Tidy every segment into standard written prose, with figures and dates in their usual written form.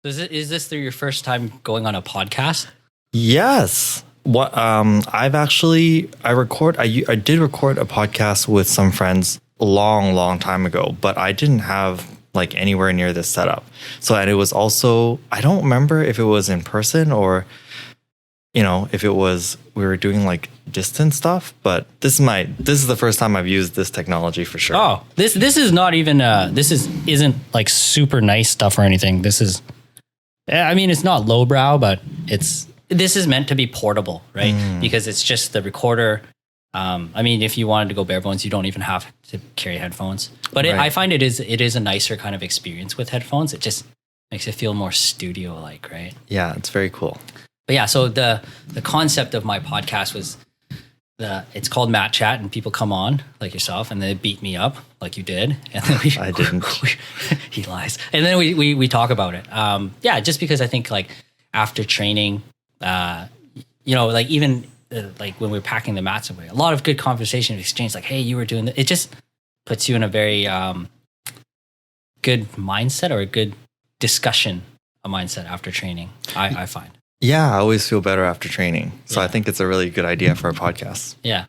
Is this your first time going on a podcast? Yes. What I did record a podcast with some friends a long time ago, but I didn't have like anywhere near this setup. So, and it was also, I don't remember if it was in person or, if it was, we were doing like distance stuff, but this is the first time I've used this technology for sure. Oh, this is not even, isn't like super nice stuff or anything. It's not lowbrow, but this is meant to be portable, right? Because it's just the recorder. If you wanted to go bare bones, you don't even have to carry headphones. But Right. I find it is a nicer kind of experience with headphones. It just makes it feel more studio-like, right? Yeah, it's very cool. But yeah, so the concept of my podcast was it's called Matt Chat, and people come on like yourself, and they beat me up like you did, and then I didn't. he lies, and then we talk about it. Just because I think like after training, like even like when we're packing the mats away, a lot of good conversation exchange. Like, hey, you were doing that. It just puts you in a very good mindset or a good discussion mindset after training. I find. Yeah, I always feel better after training. So Yeah. I think it's a really good idea for a podcast. Yeah.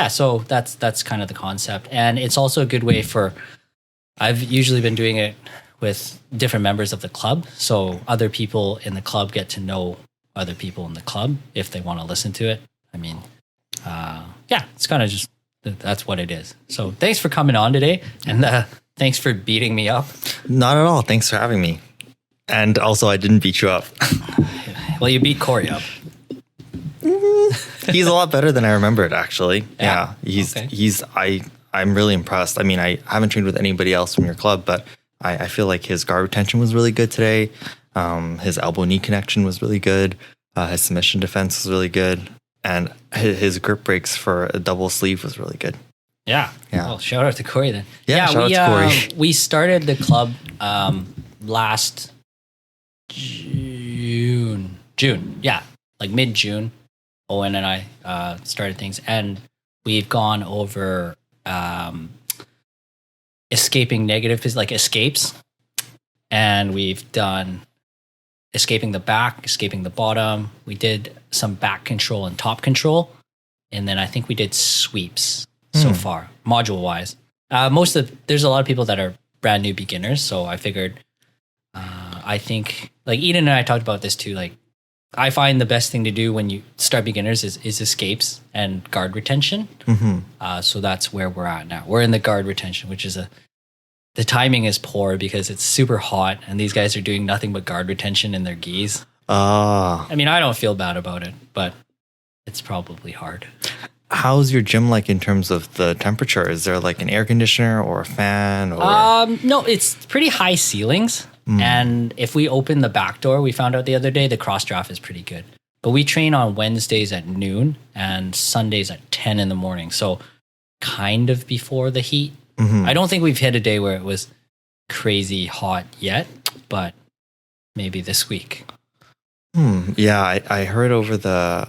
So that's kind of the concept. And it's also a good way I've usually been doing it with different members of the club. So other people in the club get to know other people in the club if they want to listen to it. It's kind of just, that's what it is. So thanks for coming on today. And thanks for beating me up. Not at all. Thanks for having me. And also, I didn't beat you up. Well, you beat Corey up. He's a lot better than I remembered, actually. Yeah. Okay. I'm really impressed. I haven't trained with anybody else from your club, but I feel like his guard retention was really good today. His elbow knee connection was really good. His submission defense was really good. And his grip breaks for a double sleeve was really good. Yeah. Yeah. Well, shout out to Corey then. Yeah, shout out to Corey. We started the club last June. Yeah. Like mid-June. Owen and I started things, and we've gone over escaping negative, like escapes. And we've done escaping the back, escaping the bottom. We did some back control and top control. And then I think we did sweeps so far, module wise. There's a lot of people that are brand new beginners. So I figured, I think like Eden and I talked about this too. Like I find the best thing to do when you start beginners is escapes and guard retention. So that's where we're at now. We're in the guard retention, which is the timing is poor because it's super hot and these guys are doing nothing but guard retention in their gis. I don't feel bad about it, but it's probably hard. How's your gym like in terms of the temperature? Is there like an air conditioner or a fan? Or? No, it's pretty high ceilings. And if we open the back door, we found out the other day, the cross draft is pretty good. But we train on Wednesdays at noon and Sundays at 10 in the morning. So kind of before the heat. I don't think we've hit a day where it was crazy hot yet, but maybe this week. Yeah, I heard over the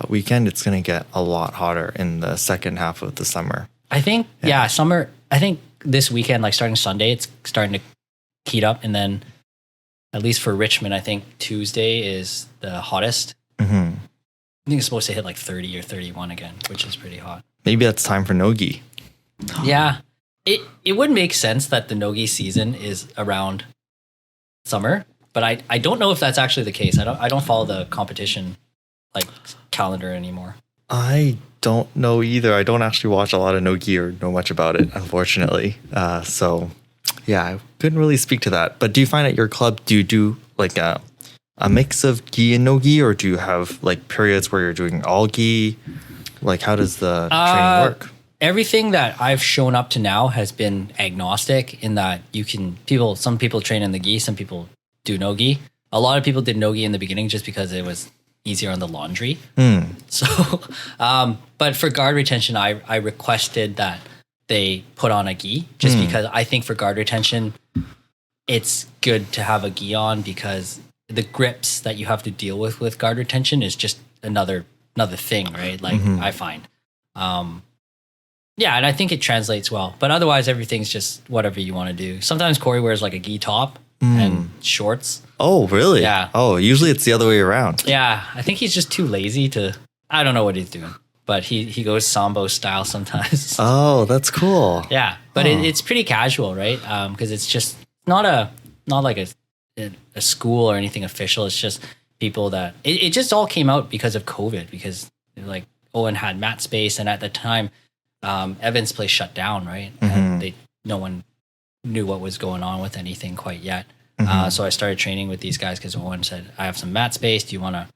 weekend it's going to get a lot hotter in the second half of the summer. I think, summer. I think this weekend, like starting Sunday, it's starting to heat up. And then at least for Richmond, I think Tuesday is the hottest. I think it's supposed to hit like 30 or 31 again, which is pretty hot. Maybe that's time for Nogi. Yeah. It would make sense that the Nogi season is around summer, but I don't know if that's actually the case. I don't follow the competition like calendar anymore. I don't know either. I don't actually watch a lot of Nogi or know much about it, unfortunately. So yeah, I couldn't really speak to that. But do you find at your club, do you do like a mix of gi and no-gi, or do you have like periods where you're doing all gi? Like how does the training work? Everything that I've shown up to now has been agnostic in that some people train in the gi, some people do no-gi. A lot of people did no-gi in the beginning just because it was easier on the laundry. So, but for guard retention, I requested that they put on a gi just because I think for guard retention, it's good to have a gi on because the grips that you have to deal with guard retention is just another thing, right? Like I find. Yeah, and I think it translates well. But otherwise, everything's just whatever you want to do. Sometimes Corey wears like a gi top and shorts. Oh, really? Yeah. Oh, usually it's the other way around. Yeah, I think he's just too lazy to. I don't know what he's doing, but he goes Sambo style sometimes. Oh, that's cool. Yeah, but it's pretty casual, right? Because it's just not like a school or anything official. It's just people that it just all came out because of COVID. Because like Owen had mat space, and at the time, Evan's place shut down, right? And no one knew what was going on with anything quite yet. So I started training with these guys because Owen said, "I have some mat space. Do you want to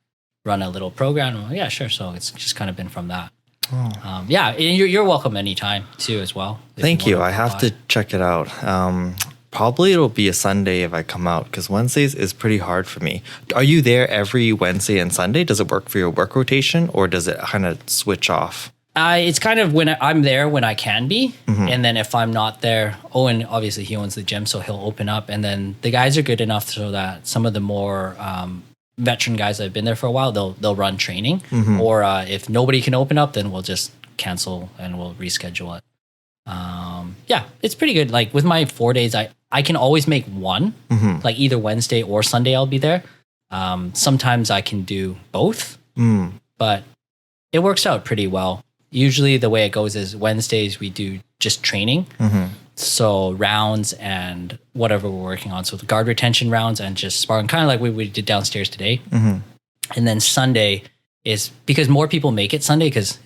run a little program?" I'm like, yeah, sure. So it's just kind of been from that. Yeah, and you're welcome anytime too as well. Thank you. I have to check it out. Probably it'll be a Sunday if I come out because Wednesdays is pretty hard for me. Are you there every Wednesday and Sunday? Does it work for your work rotation or does it kind of switch off? It's kind of when I'm there when I can be. And then if I'm not there, Owen, obviously he owns the gym, so he'll open up. And then the guys are good enough so that some of the more veteran guys that have been there for a while, they'll run training. Or if nobody can open up, then we'll just cancel and we'll reschedule it. Yeah, it's pretty good. Like with my 4 days, I can always make one, like either Wednesday or Sunday I'll be there. Sometimes I can do both, but it works out pretty well. Usually the way it goes is Wednesdays we do just training. So rounds and whatever we're working on. So the guard retention rounds and just sparring, kind of like we did downstairs today. And then Sunday is because more people make it Sunday because,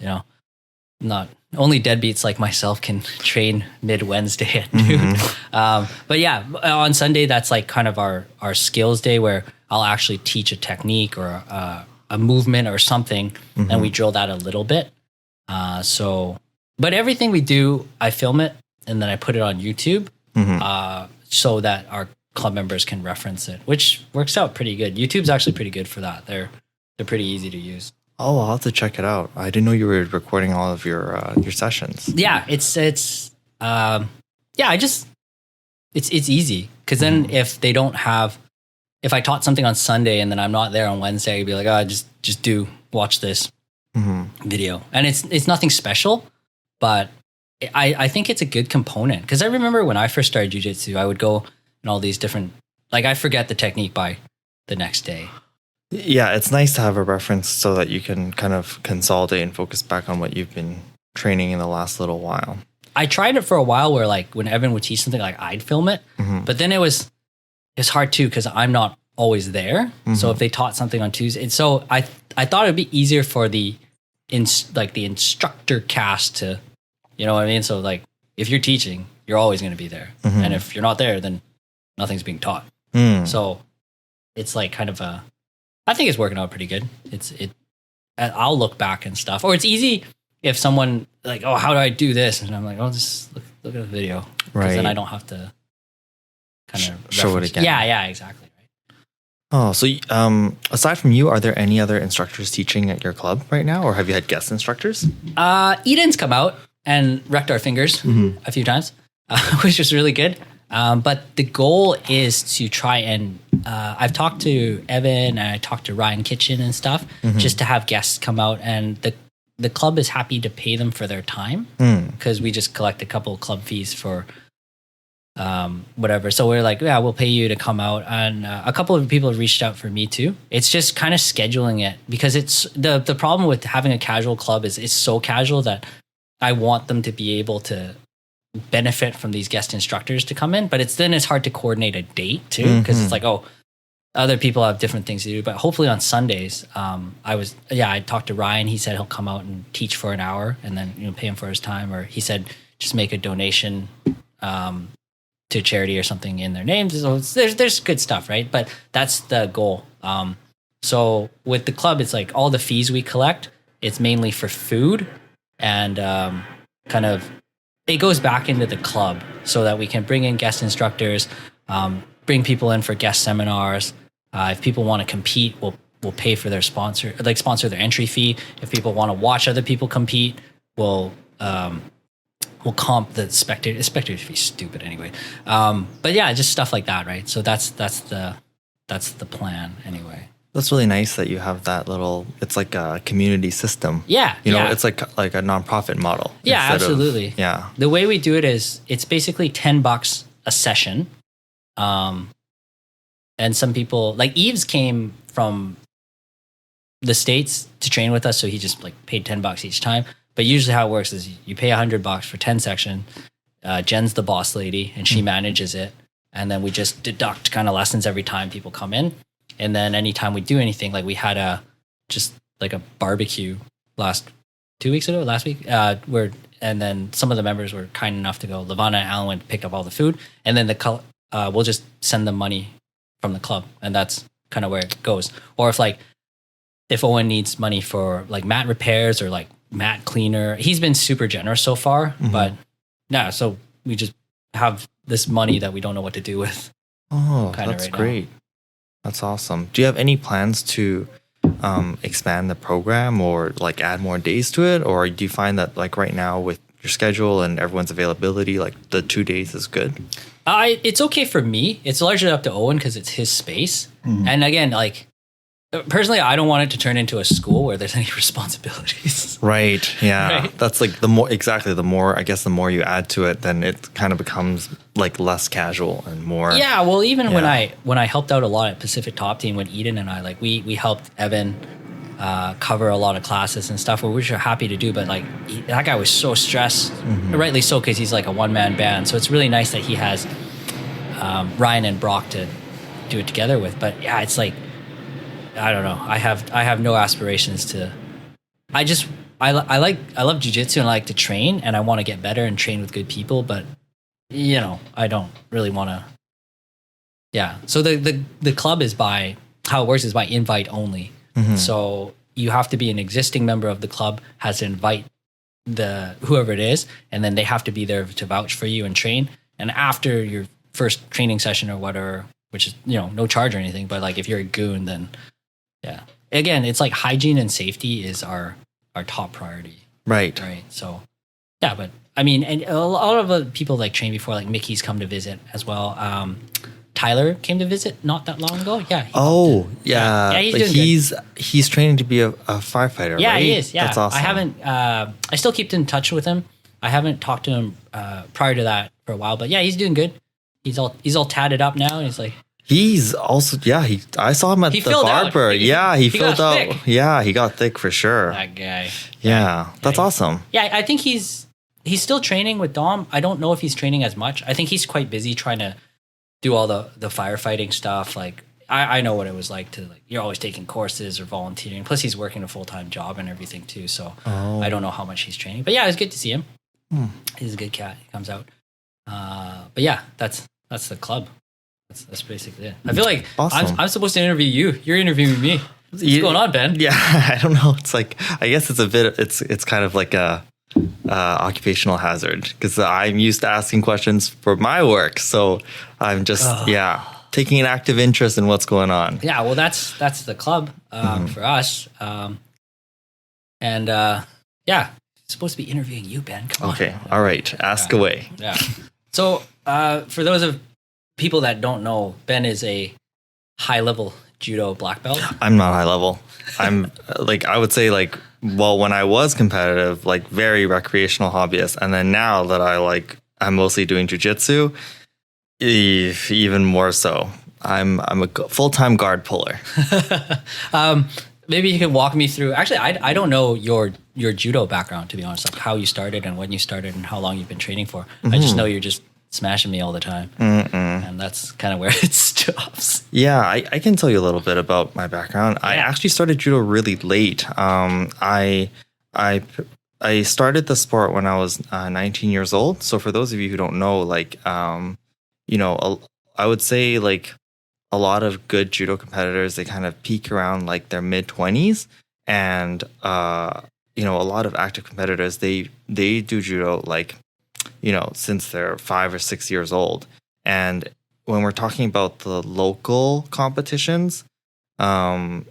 not only deadbeats like myself can train mid Wednesday at noon. But yeah, on Sunday, that's like kind of our skills day where I'll actually teach a technique or a movement or something. And we drill that a little bit. But everything we do, I film it and then I put it on YouTube so that our club members can reference it, which works out pretty good. YouTube's actually pretty good for that. They're pretty easy to use. Oh, I'll have to check it out. I didn't know you were recording all of your sessions. Yeah, it's easy because then if I taught something on Sunday and then I'm not there on Wednesday, I'd be like, just watch this video, and it's nothing special, but I think it's a good component because I remember when I first started jiu-jitsu, I would go in all these different, like I forget the technique by the next day. Yeah, it's nice to have a reference so that you can kind of consolidate and focus back on what you've been training in the last little while. I tried it for a while where like when Evan would teach something, like I'd film it, but then it's hard too because I'm not always there. So if they taught something on Tuesday, and so I thought it'd be easier for the instructor cast to, you know what I mean? So like if you're teaching, you're always going to be there, and if you're not there, then nothing's being taught. So it's like kind of I think it's working out pretty good. I'll look back and stuff. Or it's easy if someone like, oh, how do I do this? And I'm like, oh, just look at the video. Right. Then I don't have to kind of show it again. Yeah, exactly. Right. Oh, so aside from you, are there any other instructors teaching at your club right now? Or have you had guest instructors? Eden's come out and wrecked our fingers a few times, which was really good. But the goal is to try and I've talked to Evan and I talked to Ryan Kitchen and stuff just to have guests come out, and the club is happy to pay them for their time because we just collect a couple of club fees for whatever. So we're like, yeah, we'll pay you to come out. And a couple of people have reached out for me too. It's just kind of scheduling it because it's the problem with having a casual club is it's so casual that I want them to be able to benefit from these guest instructors to come in, but it's hard to coordinate a date too because it's like, oh, other people have different things to do. But hopefully on Sundays, I talked to Ryan. He said he'll come out and teach for an hour and then pay him for his time, or he said just make a donation to charity or something in their names. So there's good stuff, right? But that's the goal. So with the club, it's like all the fees we collect, it's mainly for food and kind of it goes back into the club so that we can bring in guest instructors, bring people in for guest seminars. If people want to compete, we'll pay for their sponsor their entry fee. If people want to watch other people compete, we'll comp the spectator. Spectators fee stupid anyway. But yeah, just stuff like that, right? So that's the plan anyway. That's really nice that you have that little, it's like a community system. Yeah. It's like a nonprofit model. Yeah, absolutely. Yeah. The way we do it is it's basically $10 a session. And some people like Eves came from the States to train with us, so he just like paid $10 each time. But usually how it works is you pay $100 for 10 section. Jen's the boss lady and she manages it. And then we just deduct kind of lessons every time people come in. And then anytime we do anything, like we had just like a barbecue last week, and then some of the members were kind enough to go. Lavana and Alan went and picked up all the food, and then we'll just send them money from the club, and that's kind of where it goes. Or if Owen needs money for like mat repairs or like mat cleaner, he's been super generous so far. But yeah, so we just have this money that we don't know what to do with. Oh, that's great. Now. That's awesome. Do you have any plans to expand the program or like add more days to it? Or do you find that like right now with your schedule and everyone's availability, like the 2 days is good? It's okay for me. It's largely up to Owen because it's his space. And again, like personally, I don't want it to turn into a school where there's any responsibilities. Right. Yeah. Right? That's like the more you add to it, then it kind of becomes like less casual and more. Yeah. Well, even when I helped out a lot at Pacific Top Team, when Eden and I, like we helped Evan cover a lot of classes and stuff, which we're happy to do. But like that guy was so stressed, rightly so, because he's like a one-man band. So it's really nice that he has Ryan and Brock to do it together with. But yeah, it's like, I don't know. I have no aspirations to. I love jiu-jitsu and I like to train and I want to get better and train with good people, but I don't really want to. Yeah. So the club is how it works is by invite only. So you have to be an existing member of the club, has to invite whoever it is, and then they have to be there to vouch for you and train. And after your first training session or whatever, which is no charge or anything, but like if you're a goon, then. Yeah. Again, it's like hygiene and safety is our top priority. Right. Right. So, yeah, but I mean, and a lot of the people like train before, like Mickey's come to visit as well. Tyler came to visit not that long ago. Yeah. Yeah. He's training to be a firefighter. Yeah, right? He is. Yeah. That's awesome. I haven't. I still keep in touch with him. I haven't talked to him prior to that for a while, but yeah, he's doing good. He's all tatted up now, and he's like. He's also I saw him at the barber. He filled out. Thick. Yeah, he got thick for sure. That guy. Yeah, that's awesome. Yeah, I think he's still training with Dom. I don't know if he's training as much. I think he's quite busy trying to do all the firefighting stuff. Like I know what it was like to like you're always taking courses or volunteering. Plus he's working a full-time job and everything too. So I don't know how much he's training. But yeah, it's good to see him. He's a good cat. He comes out. But yeah, that's the club. That's basically it. I feel like awesome. I'm supposed to interview you. You're interviewing me. What's going on, Ben? Yeah, I don't know. It's like I guess it's a bit. It's kind of like a occupational hazard because I'm used to asking questions for my work, so I'm just taking an active interest in what's going on. Yeah, well, that's the club for us, and it's supposed to be interviewing you, Ben. Come on. Okay, all right. Ask away. Yeah. So for those of people that don't know, Ben is a high-level judo black belt. I'm not high level. I'm I would say when I was competitive, very recreational hobbyist, and then now that I'm mostly doing jiu-jitsu, even more so. I'm a full-time guard puller. Maybe you can walk me through. Actually, I don't know your judo background, to be honest, like how you started and when you started and how long you've been training for. I just know you're just smashing me all the time. And that's kind of where it stops. Yeah, I can tell you a little bit about my background. Yeah. I actually started judo really late. I started the sport when I was 19 years old. So for those of you who don't know, I would say a lot of good judo competitors, they kind of peak around their mid-20s. And, a lot of active competitors, they do judo since they're 5 or 6 years old. And when we're talking about the local competitions, we're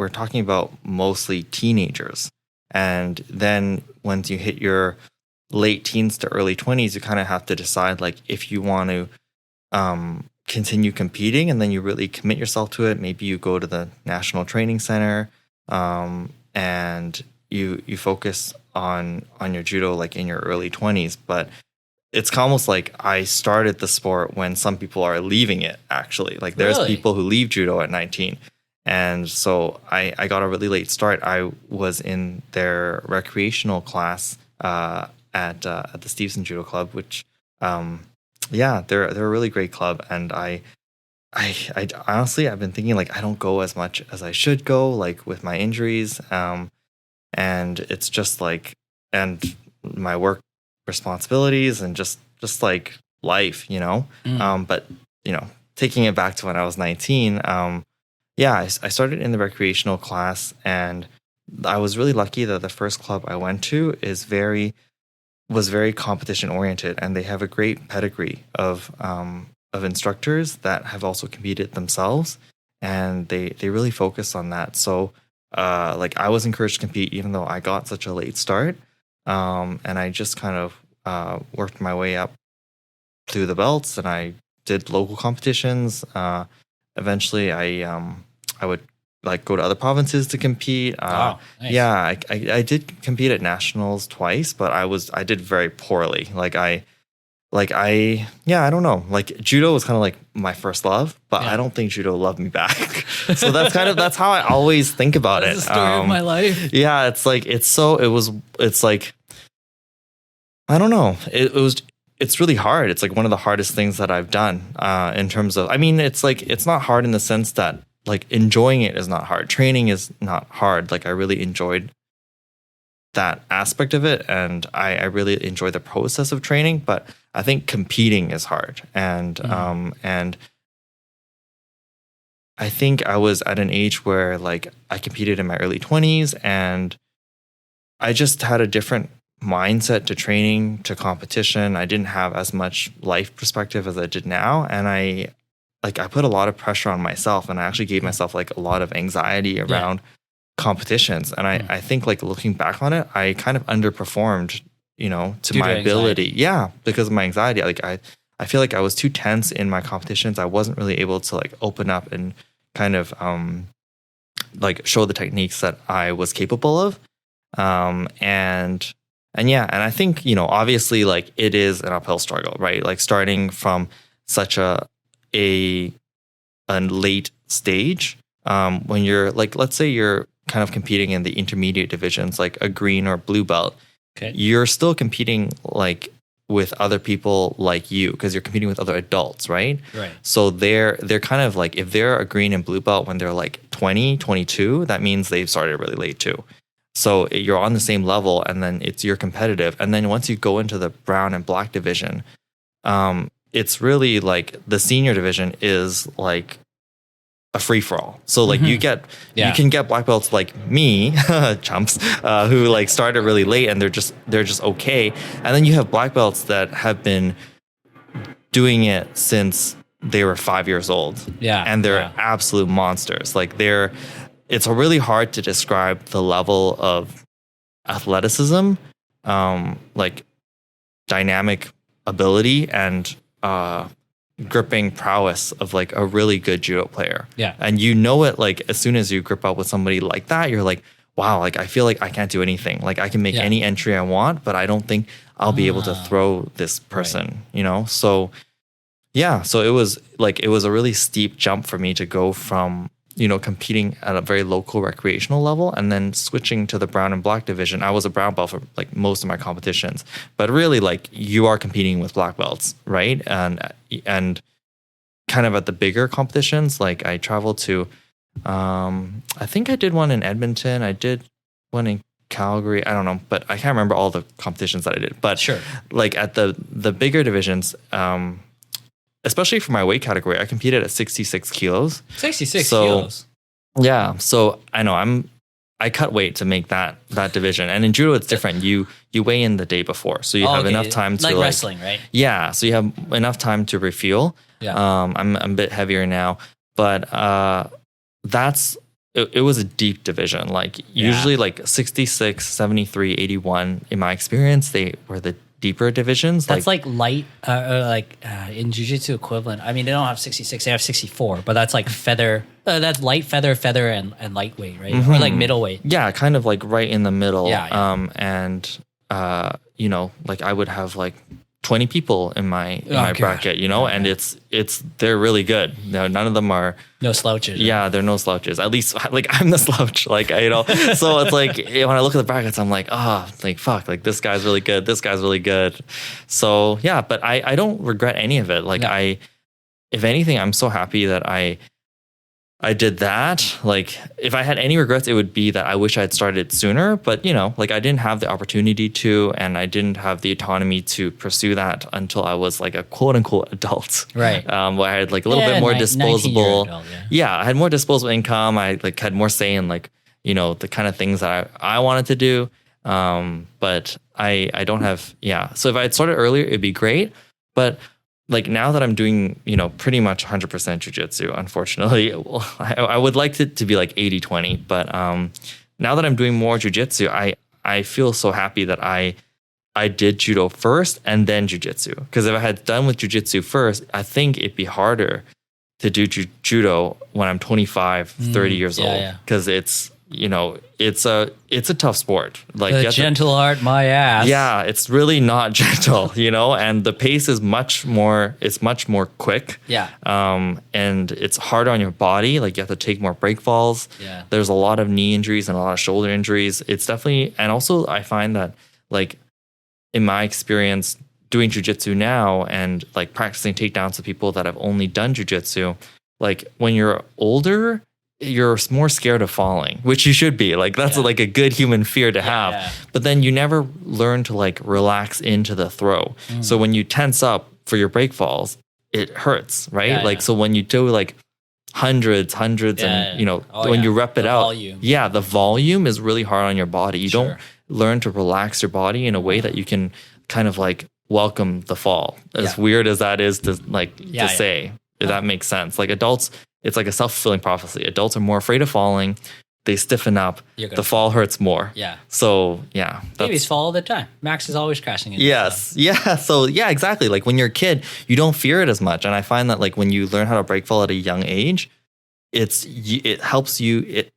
talking about mostly teenagers. And then once you hit your late teens to early 20s, you kind of have to decide if you want to continue competing and then you really commit yourself to it. Maybe you go to the National Training Center and you focus on your judo in your early 20s. But it's almost like I started the sport when some people are leaving it, actually. Like there's Really? people who leave judo at 19. And so I got a really late start. I was in their recreational class at the Stevenson Judo Club, which, they're a really great club. And I honestly, I've been thinking like I don't go as much as I should go, like with my injuries. And it's just like, and my work responsibilities and just like life, but taking it back to when I was 19, I started in the recreational class, and I was really lucky that the first club I went to was very competition oriented, and they have a great pedigree of instructors that have also competed themselves, and they really focus on that. So like I was encouraged to compete even though I got such a late start. And I just kind of worked my way up through the belts, and I did local competitions. Eventually, I would like go to other provinces to compete. Wow, nice. Yeah, I did compete at nationals twice, but I did very poorly. I don't know. Like judo was kind of like my first love, but I don't think judo loved me back. So that's how I always think about it. That's the story of my life. Yeah, it's like I don't know. It's really hard. It's like one of the hardest things that I've done in terms of, I mean, it's like, it's not hard in the sense that like enjoying it is not hard. Training is not hard. Like I really enjoyed that aspect of it, and I really enjoy the process of training, but I think competing is hard. And and I think I was at an age where like I competed in my early 20s, and I just had a different mindset to training, to competition. I didn't have as much life perspective as I did now, and I put a lot of pressure on myself, and I actually gave myself like a lot of anxiety around competitions. And I think like looking back on it, I kind of underperformed, to Due my to ability. anxiety. Yeah, because of my anxiety. Like I feel like I was too tense in my competitions. I wasn't really able to like open up and kind of like show the techniques that I was capable of. And I think, obviously like it is an uphill struggle, right? Like starting from such a late stage, when you're like, let's say you're kind of competing in the intermediate divisions, like a green or blue belt, Okay. you're still competing like with other people like you, because you're competing with other adults, right? Right. So they're kind of like, if they're a green and blue belt when they're like 20, 22, that means they've started really late too. So you're on the same level, and then you're competitive. And then once you go into the brown and black division, it's really like the senior division is like a free for all. So like you can get black belts like me, chumps, who like started really late, and they're just okay. And then you have black belts that have been doing it since they were 5 years old. Yeah. And they're absolute monsters. Like it's really hard to describe the level of athleticism, like dynamic ability, and gripping prowess of like a really good judo player. Yeah. And it like as soon as you grip up with somebody like that, you're like, wow, like I feel like I can't do anything. Like I can make any entry I want, but I don't think I'll be able to throw this person, So yeah, so it was a really steep jump for me to go from competing at a very local recreational level, and then switching to the brown and black division. I was a brown belt for like most of my competitions, but really like you are competing with black belts, right? And kind of at the bigger competitions, like I traveled to, I think I did one in Edmonton. I did one in Calgary. I don't know, but I can't remember all the competitions that I did. But Sure. like at the bigger divisions, especially for my weight category, I competed at 66 kilos. 66 So- kilos. Yeah. So I know I cut weight to make that division. And in judo, it's different. You weigh in the day before. So you have Okay. enough time to like wrestling, right? Yeah. So you have enough time to refuel. Yeah. I'm a bit heavier now, but it was a deep division. Like usually like 66, 73, 81 in my experience, they were the deeper divisions. That's like light, in jiu-jitsu equivalent. I mean, they don't have 66, they have 64, but that's like feather. That's light feather, and lightweight, right? Or like middleweight. Yeah, kind of like right in the middle. Yeah. And like I would have like 20 people in my God. bracket, you know, and they're really good. None of them are No slouches. Yeah, they're no slouches. At least like I'm the slouch, like you know. So it's like when I look at the brackets, I'm like, like fuck, like this guy's really good. This guy's really good. So yeah, but I don't regret any of it. Like No. if anything, I'm so happy that I did that. Like, if I had any regrets, it would be that I wish I had started sooner. But, you know, like I didn't have the opportunity to, and I didn't have the autonomy to pursue that until I was like a quote unquote adult. Right. Where I had like a little bit more disposable. Adult, I had more disposable income. I like had more say in like, you know, the kind of things that I wanted to do. But I don't have, So if I had started earlier, it'd be great. But like now that I'm doing, you know, pretty much 100% jujitsu, unfortunately, I would like it to be like 80-20. But now that I'm doing more jujitsu, I feel so happy that I did judo first and then jujitsu. Because if I had done with jujitsu first, I think it'd be harder to do judo when I'm 25, 30 years old. Because it's, you know, it's a tough sport. Like the gentle art, my ass. Yeah, it's really not gentle, you know, and the pace is much more quick. Yeah. And it's hard on your body. Like you have to take more break falls. Yeah. There's a lot of knee injuries and a lot of shoulder injuries. It's definitely, and also I find that like in my experience doing jujitsu now and like practicing takedowns with people that have only done jujitsu, like when you're older, you're more scared of falling, which you should be. Like that's like a good human fear to have. Yeah. But then you never learn to like relax into the throw. So when you tense up for your break falls, it hurts, right? So when you do like hundreds and you know, when you rep it out, volume. the volume is really hard on your body. You don't learn to relax your body in a way that you can kind of like welcome the fall. As weird as that is to like to say, if that makes sense. Like adults, it's like a self-fulfilling prophecy. Adults are more afraid of falling. They stiffen up. The fall hurts more. Yeah. So babies fall all the time. Max is always crashing into Yes. stuff. Yeah. So exactly. Like when you're a kid, you don't fear it as much. And I find that like when you learn how to break fall at a young age, it helps you. It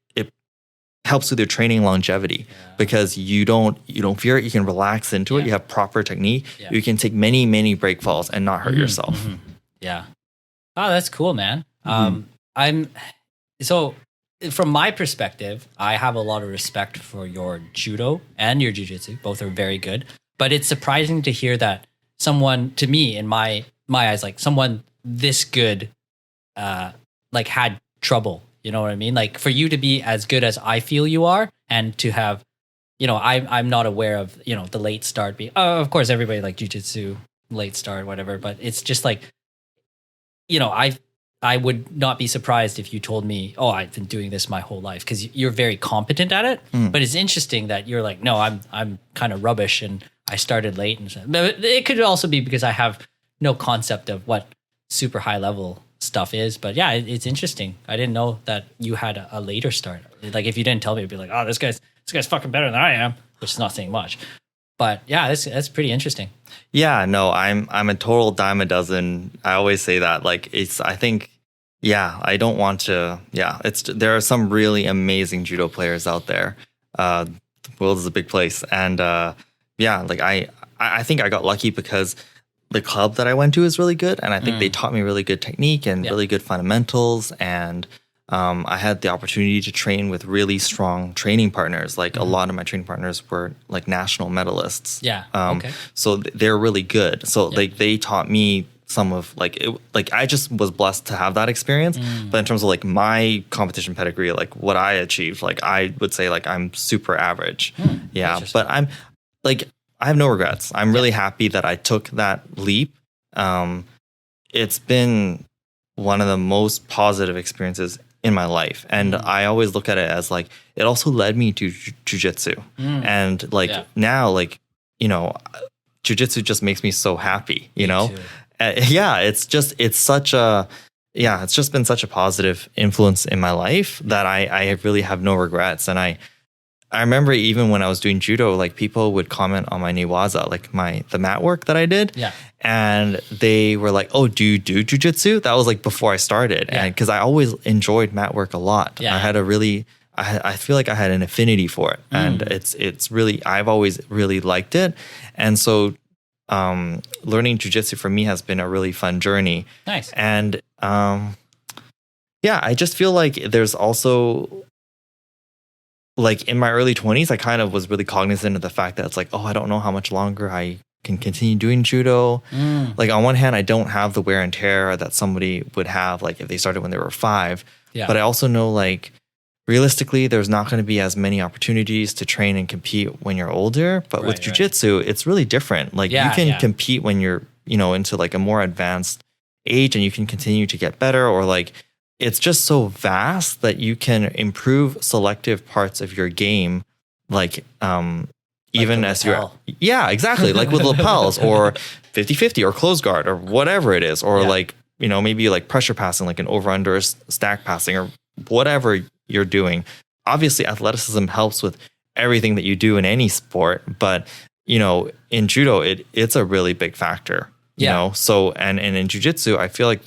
helps with your training longevity because you don't fear it. You can relax into it. You have proper technique. You can take many break falls and not hurt yourself. Yeah. Oh, that's cool, man. From my perspective, I have a lot of respect for your judo and your jiu-jitsu. Both are very good. But it's surprising to hear that someone, to me, in my eyes, like someone this good, like had trouble. You know what I mean? Like for you to be as good as I feel you are, and to have, you know, I'm not aware of, you know, the late start being. Of course, everybody like jiu-jitsu, late start, whatever. But it's just like, you know, I would not be surprised if you told me, oh, I've been doing this my whole life, because you're very competent at it. But it's interesting that you're like, no, I'm kind of rubbish and I started late. And but it could also be because I have no concept of what super high level stuff is. But yeah, it's interesting. I didn't know that you had a later start. Like if you didn't tell me, I'd be like, oh, this guy's fucking better than I am, which is not saying much. But yeah, that's pretty interesting. Yeah, no, I'm a total dime a dozen. I always say that. Like I think, I don't want to. Yeah, there are some really amazing judo players out there. The world is a big place, and like I think I got lucky because the club that I went to is really good, and I think they taught me really good technique and really good fundamentals, and I had the opportunity to train with really strong training partners. Like a lot of my training partners were like national medalists. Yeah. So they're really good. So like they taught me some of like I just was blessed to have that experience. But in terms of like my competition pedigree, like what I achieved, like I would say like I'm super average. Yeah. But I'm like, I have no regrets. I'm really happy that I took that leap. It's been one of the most positive experiences in my life. And I always look at it as like, it also led me to jujitsu. And like now, like, you know, jujitsu just makes me so happy, you know? It's just been such a positive influence in my life that I really have no regrets. And I remember even when I was doing judo, like people would comment on my newaza, like the mat work that I did. Yeah. And they were like, oh, do you do jujitsu? That was like before I started. Yeah. And because I always enjoyed mat work a lot. Yeah. I feel like I had an affinity for it. And it's really, I've always really liked it. And so learning jujitsu for me has been a really fun journey. Nice. And yeah, I just feel like there's also like in my early 20s, I kind of was really cognizant of the fact that it's like, oh, I don't know how much longer I can continue doing judo. Like on one hand, I don't have the wear and tear that somebody would have like if they started when they were 5. Yeah. But I also know like realistically, there's not going to be as many opportunities to train and compete when you're older. But with jujitsu, it's really different. Like you can compete when you're, into like a more advanced age and you can continue to get better, or like it's just so vast that you can improve selective parts of your game. Like, even as you're, exactly. Like with lapels or 50-50 or close guard or whatever it is, or like, maybe like pressure passing, like an over under stack passing or whatever you're doing. Obviously athleticism helps with everything that you do in any sport, but in judo, it's a really big factor, you know? So, and in jujitsu, I feel like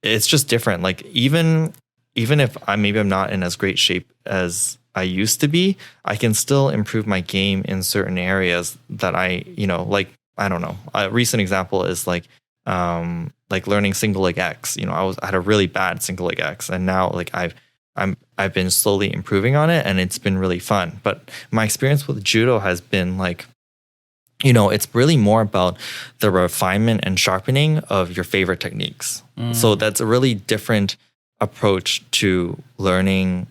it's just different. Like even if I'm not in as great shape as I used to be, I can still improve my game in certain areas that I don't know. A recent example is like learning single leg X. I had a really bad single leg X, and now like I've been slowly improving on it, and it's been really fun. But my experience with judo has been like, it's really more about the refinement and sharpening of your favorite techniques. So that's a really different approach to learning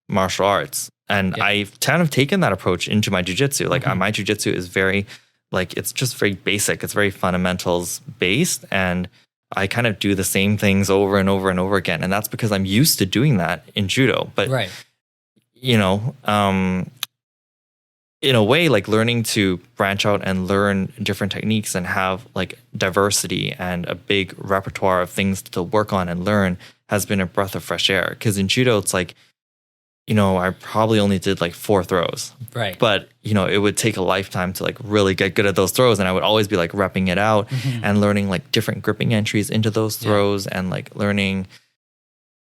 martial arts. And I've kind of taken that approach into my jiu-jitsu. Like my jiu-jitsu is very, like, it's just very basic. It's very fundamentals based. And I kind of do the same things over and over and over again. And that's because I'm used to doing that in judo. But, in a way, like learning to branch out and learn different techniques and have like diversity and a big repertoire of things to work on and learn has been a breath of fresh air. Because in judo, it's like, I probably only did like 4 throws. Right. But, it would take a lifetime to like really get good at those throws. And I would always be like repping it out and learning like different gripping entries into those throws and like learning,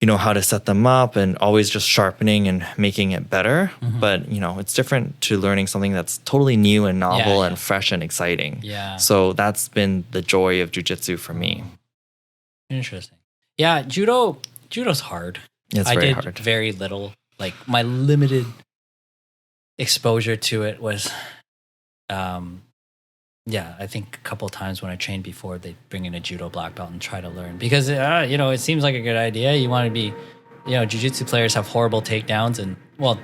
how to set them up and always just sharpening and making it better. But, it's different to learning something that's totally new and novel and fresh and exciting. Yeah. So that's been the joy of jiu-jitsu for me. Interesting. Yeah. Judo's hard. It's very hard. Very little. Like my limited exposure to it was, I think a couple of times when I trained before, they'd bring in a judo black belt and try to learn because, it seems like a good idea. You want to be, jiu-jitsu players have horrible takedowns and, well,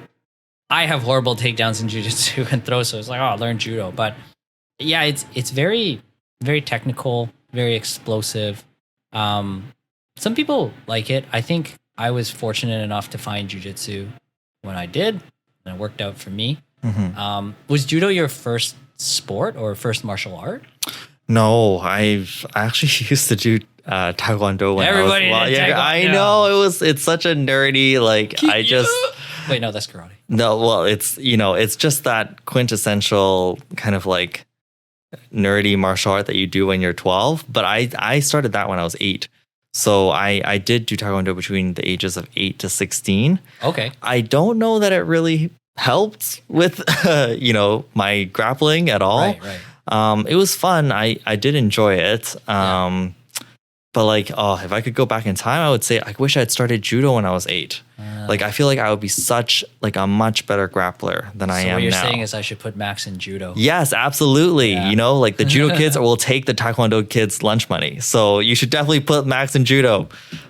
I have horrible takedowns in jiu-jitsu and throws. So it's like, I'll learn judo. But yeah, it's very, very technical, very explosive. Some people like it. I think I was fortunate enough to find jiu-jitsu when I did, and it worked out for me. Was judo your first sport or first martial art? No, I actually used to do taekwondo when Everybody I was did younger. taekwondo. I know it's such a nerdy Wait, no, that's karate. No, well, it's just that quintessential kind of like nerdy martial art that you do when you're 12. But I started that when I was 8. So I did do taekwondo between the ages of 8 to 16. Okay. I don't know that it really helped with, my grappling at all. Right. It was fun. I did enjoy it. But like, if I could go back in time, I would say I wish I had started judo when I was 8. Like, I feel like I would be such like a much better grappler than I am now. So what you're saying is I should put Max in judo. Yes, absolutely. Yeah. Like the judo kids will take the taekwondo kids' lunch money. So you should definitely put Max in judo.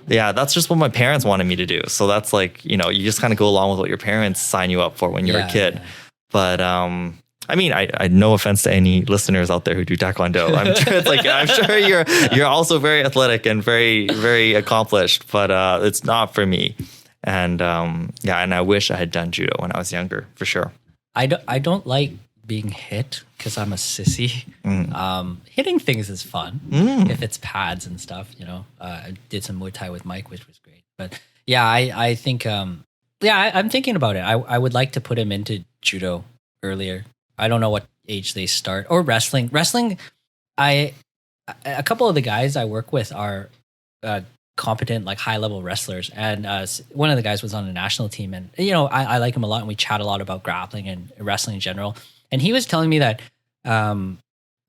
Yeah, that's just what my parents wanted me to do. So that's like, you just kind of go along with what your parents sign you up for when you're a kid. Yeah. But I mean, I no offense to any listeners out there who do taekwondo. I'm sure I'm sure you're also very athletic and very, very accomplished, but it's not for me. And and I wish I had done judo when I was younger, for sure. I don't like being hit because I'm a sissy. Hitting things is fun if it's pads and stuff. I did some Muay Thai with Mike, which was great. But yeah, I think I'm thinking about it. I would like to put him into judo earlier. I don't know what age they start, or wrestling. Wrestling, a couple of the guys I work with are competent, like high level wrestlers, and one of the guys was on the national team, and I like him a lot, and we chat a lot about grappling and wrestling in general. And he was telling me that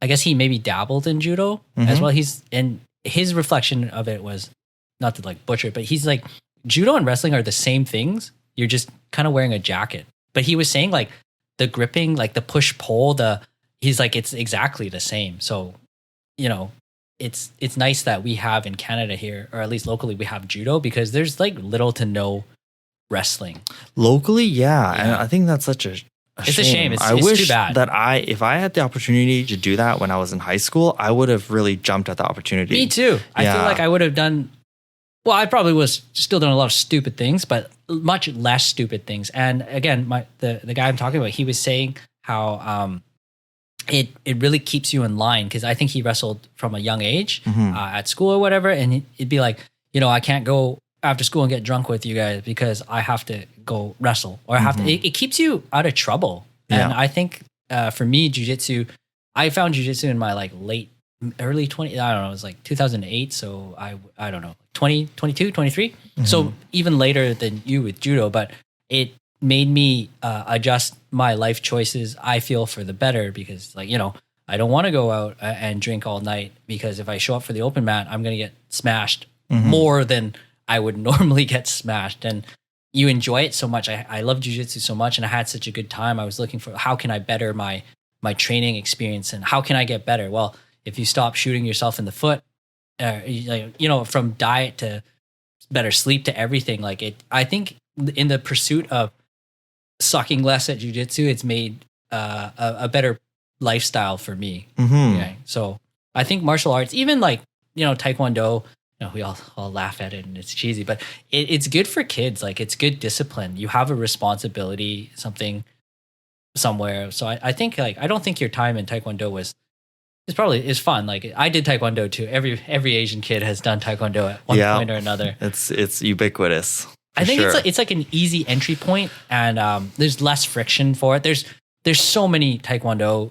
I guess he maybe dabbled in judo as well. And his reflection of it was, not to like butcher it, but he's like, judo and wrestling are the same things. You're just kind of wearing a jacket. But he was saying like the gripping, like the push pull, he's like, it's exactly the same. So, you know, it's nice that we have in Canada here, or at least locally, we have judo, because there's like little to no wrestling locally. Yeah. And I think that's such it's a shame. I it's wish too bad. that if I had the opportunity to do that when I was in high school, I would have really jumped at the opportunity. Me too. I feel like I would have done, well, I probably was still doing a lot of stupid things, but much less stupid things. And again, the guy I'm talking about, he was saying how it really keeps you in line, because I think he wrestled from a young age at school or whatever, and it'd be like, you know, I can't go after school and get drunk with you guys because I have to go wrestle, or I have to. It keeps you out of trouble, and I think for me, jiu-jitsu, I found jiu-jitsu in my like early 20, I don't know, it was like 2008, so I don't know, 22, 23. So even later than you with judo, but it made me adjust my life choices, I feel, for the better, because like, you know, I don't want to go out and drink all night, because if I show up for the open mat, I'm going to get smashed more than I would normally get smashed. And you enjoy it so much. I love jiu-jitsu so much, and I had such a good time. I was looking for, how can I better my training experience, and how can I get better? Well, if you stop shooting yourself in the foot, you know, from diet to better sleep to everything, like I think in the pursuit of sucking less at jiu-jitsu, it's made a better lifestyle for me. Okay? So I think martial arts, even like, you know, Taekwondo, you know, we all laugh at it and it's cheesy, but it's good for kids. Like, it's good discipline. You have a responsibility, something somewhere. So I think, like, I don't think your time in Taekwondo is fun. Like, I did Taekwondo too. Every Asian kid has done Taekwondo at one point or another. It's ubiquitous. I think it's like an easy entry point, and there's less friction for it. There's so many Taekwondo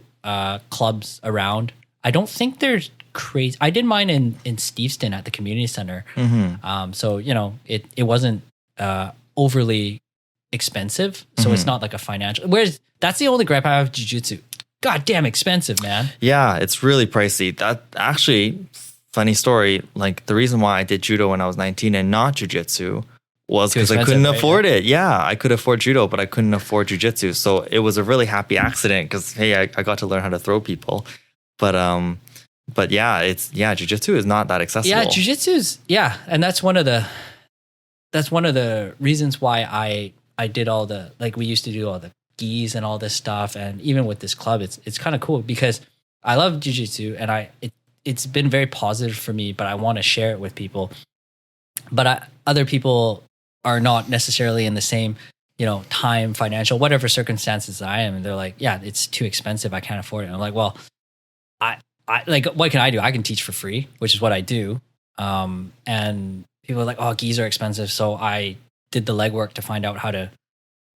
clubs around. I don't think there's crazy. I did mine in Steveston at the community center. So, you know, it wasn't overly expensive. So it's not like a financial. Whereas that's the only gripe I have with jiu-jitsu. God damn expensive, man. Yeah, it's really pricey. That actually, funny story. Like, the reason why I did judo when I was 19 and not jiu-jitsu was because I couldn't afford it. Yeah, I could afford judo, but I couldn't afford jiu-jitsu. So it was a really happy accident, because hey, I got to learn how to throw people. But yeah, jiu-jitsu is not that accessible. Yeah, jiu-jitsu is, and that's one of the reasons why I did all the, like, we used to do all the gis and all this stuff, and even with this club, it's kind of cool, because I love jiu-jitsu, and it's been very positive for me, but I want to share it with people. But other people are not necessarily in the same, you know, time, financial, whatever circumstances I am, and they're like, yeah, it's too expensive, I can't afford it. And I'm like, well, I like, what can I do? I can teach for free, which is what I do. And people are like, oh, gis are expensive. So I did the legwork to find out how to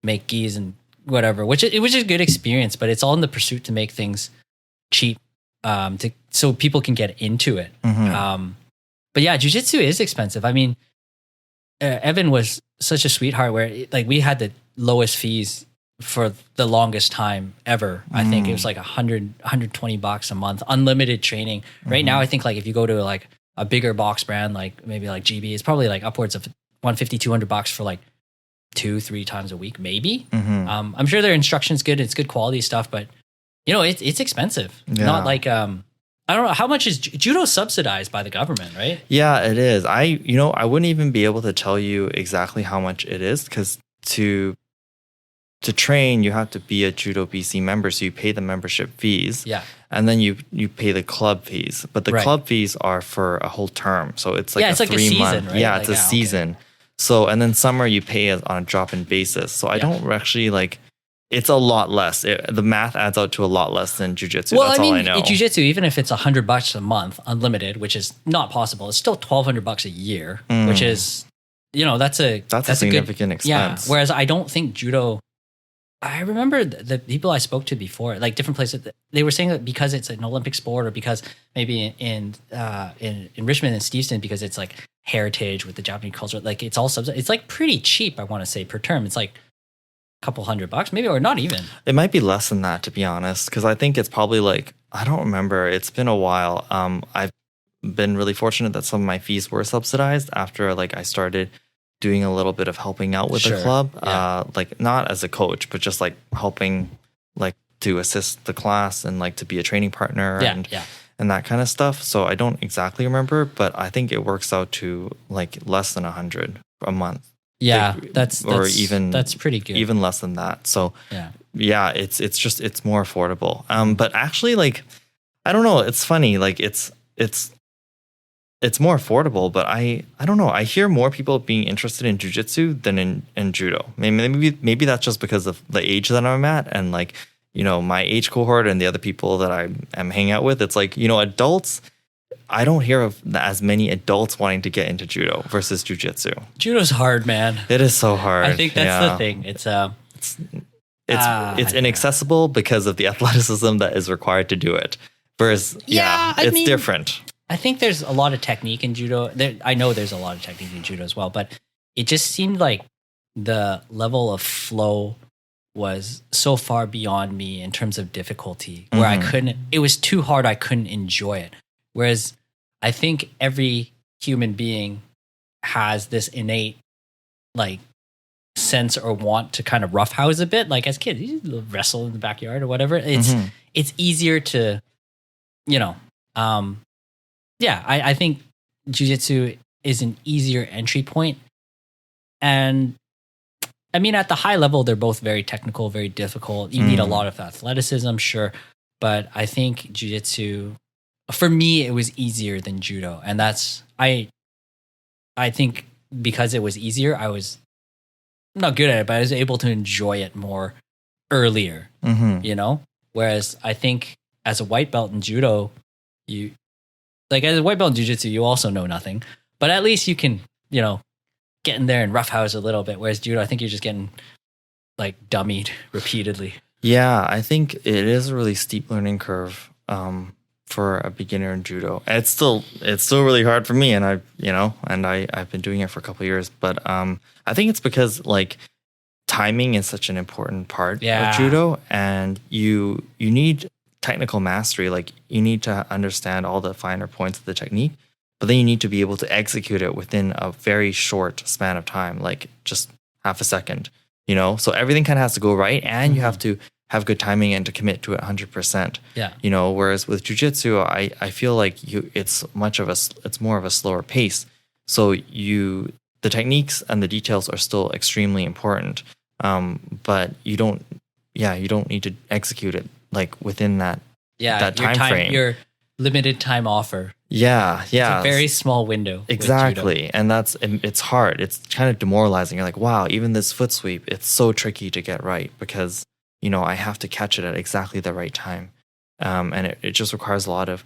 make gis and whatever, which it was a good experience, but it's all in the pursuit to make things cheap, so people can get into it. But yeah, jiu-jitsu is expensive. I mean, Evan was such a sweetheart, where like we had the lowest fees for the longest time ever. I think it was like $120 a month, unlimited training. Right now, I think like if you go to like a bigger box brand, like maybe like GB, it's probably like upwards of $150, $200 for like 2-3 times a week, maybe. I'm sure their instruction's good. It's good quality stuff, but you know, it's expensive. Not like, I don't know, how much is judo subsidized by the government, right? Yeah, it is. I wouldn't even be able to tell you exactly how much it is, because to train, you have to be a Judo BC member, so you pay the membership fees. Yeah. And then you pay the club fees. But the club fees are for a whole term. So it's like it's like 3 month. Season, right? Yeah, it's a season. Okay. So, and then summer you pay it on a drop-in basis. So I don't actually like, it's a lot less. The math adds out to a lot less than jiu-jitsu. Well, that's all I know. Jiu-jitsu, even if it's $100 a month, unlimited, which is not possible, it's still $1,200 a year, which is, you know, that's a significant expense. Yeah. Whereas I don't think judo, I remember the people I spoke to before, like different places, they were saying that because it's an Olympic sport, or because maybe in Richmond and Steveston, because it's like heritage with the Japanese culture, like it's all subsidized. It's like pretty cheap, I want to say, per term. It's like couple $100, maybe, or not even. It might be less than that, to be honest, because I think it's probably like, I don't remember. It's been a while. I've been really fortunate that some of my fees were subsidized after like I started doing a little bit of helping out with the Sure. club. Yeah. Like not as a coach, but just like helping like to assist the class and like to be a training partner and that kind of stuff. So I don't exactly remember, but I think it works out to like less than 100 a month. Yeah, Like, that's pretty good. Even less than that. So yeah, it's more affordable. But actually, like, I don't know. It's funny. Like it's more affordable, but I don't know. I hear more people being interested in jiu-jitsu than in judo. Maybe that's just because of the age that I'm at and like, you know, my age cohort and the other people that I am hanging out with. It's like, you know, adults. I don't hear of as many adults wanting to get into judo versus jiu-jitsu. Judo's hard, man. It is so hard. I think that's the thing. It's inaccessible because of the athleticism that is required to do it. Whereas, it's different. I think there's a lot of technique in judo. I know there's a lot of technique in judo as well, but it just seemed like the level of flow was so far beyond me in terms of difficulty where I couldn't, it was too hard. I couldn't enjoy it. Whereas I think every human being has this innate like sense or want to kind of roughhouse a bit. Like as kids, you wrestle in the backyard or whatever. It's easier to, you know, I think jiu-jitsu is an easier entry point. And I mean, at the high level, they're both very technical, very difficult. You need a lot of athleticism, sure. But I think jiu-jitsu, for me, it was easier than judo. And that's, I think because it was easier, I was not good at it, but I was able to enjoy it more earlier, you know? Whereas I think as a white belt in judo, as a white belt in jiu-jitsu, you also know nothing. But at least you can, you know, get in there and roughhouse a little bit. Whereas judo, I think you're just getting like dummied repeatedly. Yeah, I think it is a really steep learning curve for a beginner in judo. It's still really hard for me, and I've been doing it for a couple of years. But I think it's because like timing is such an important part of judo, and you need technical mastery. Like you need to understand all the finer points of the technique, but then you need to be able to execute it within a very short span of time, like just half a second, you know? So everything kind of has to go right, and you have to have good timing and to commit to it 100%. Yeah. You know, whereas with jiu-jitsu, I feel like it's more of a slower pace. So the techniques and the details are still extremely important. But you don't need to execute it like within that time frame. Your limited time offer. Yeah. It's a very small window. Exactly. And it's hard. It's kind of demoralizing. You're like, wow, even this foot sweep, it's so tricky to get right because, you know, I have to catch it at exactly the right time. And it just requires a lot of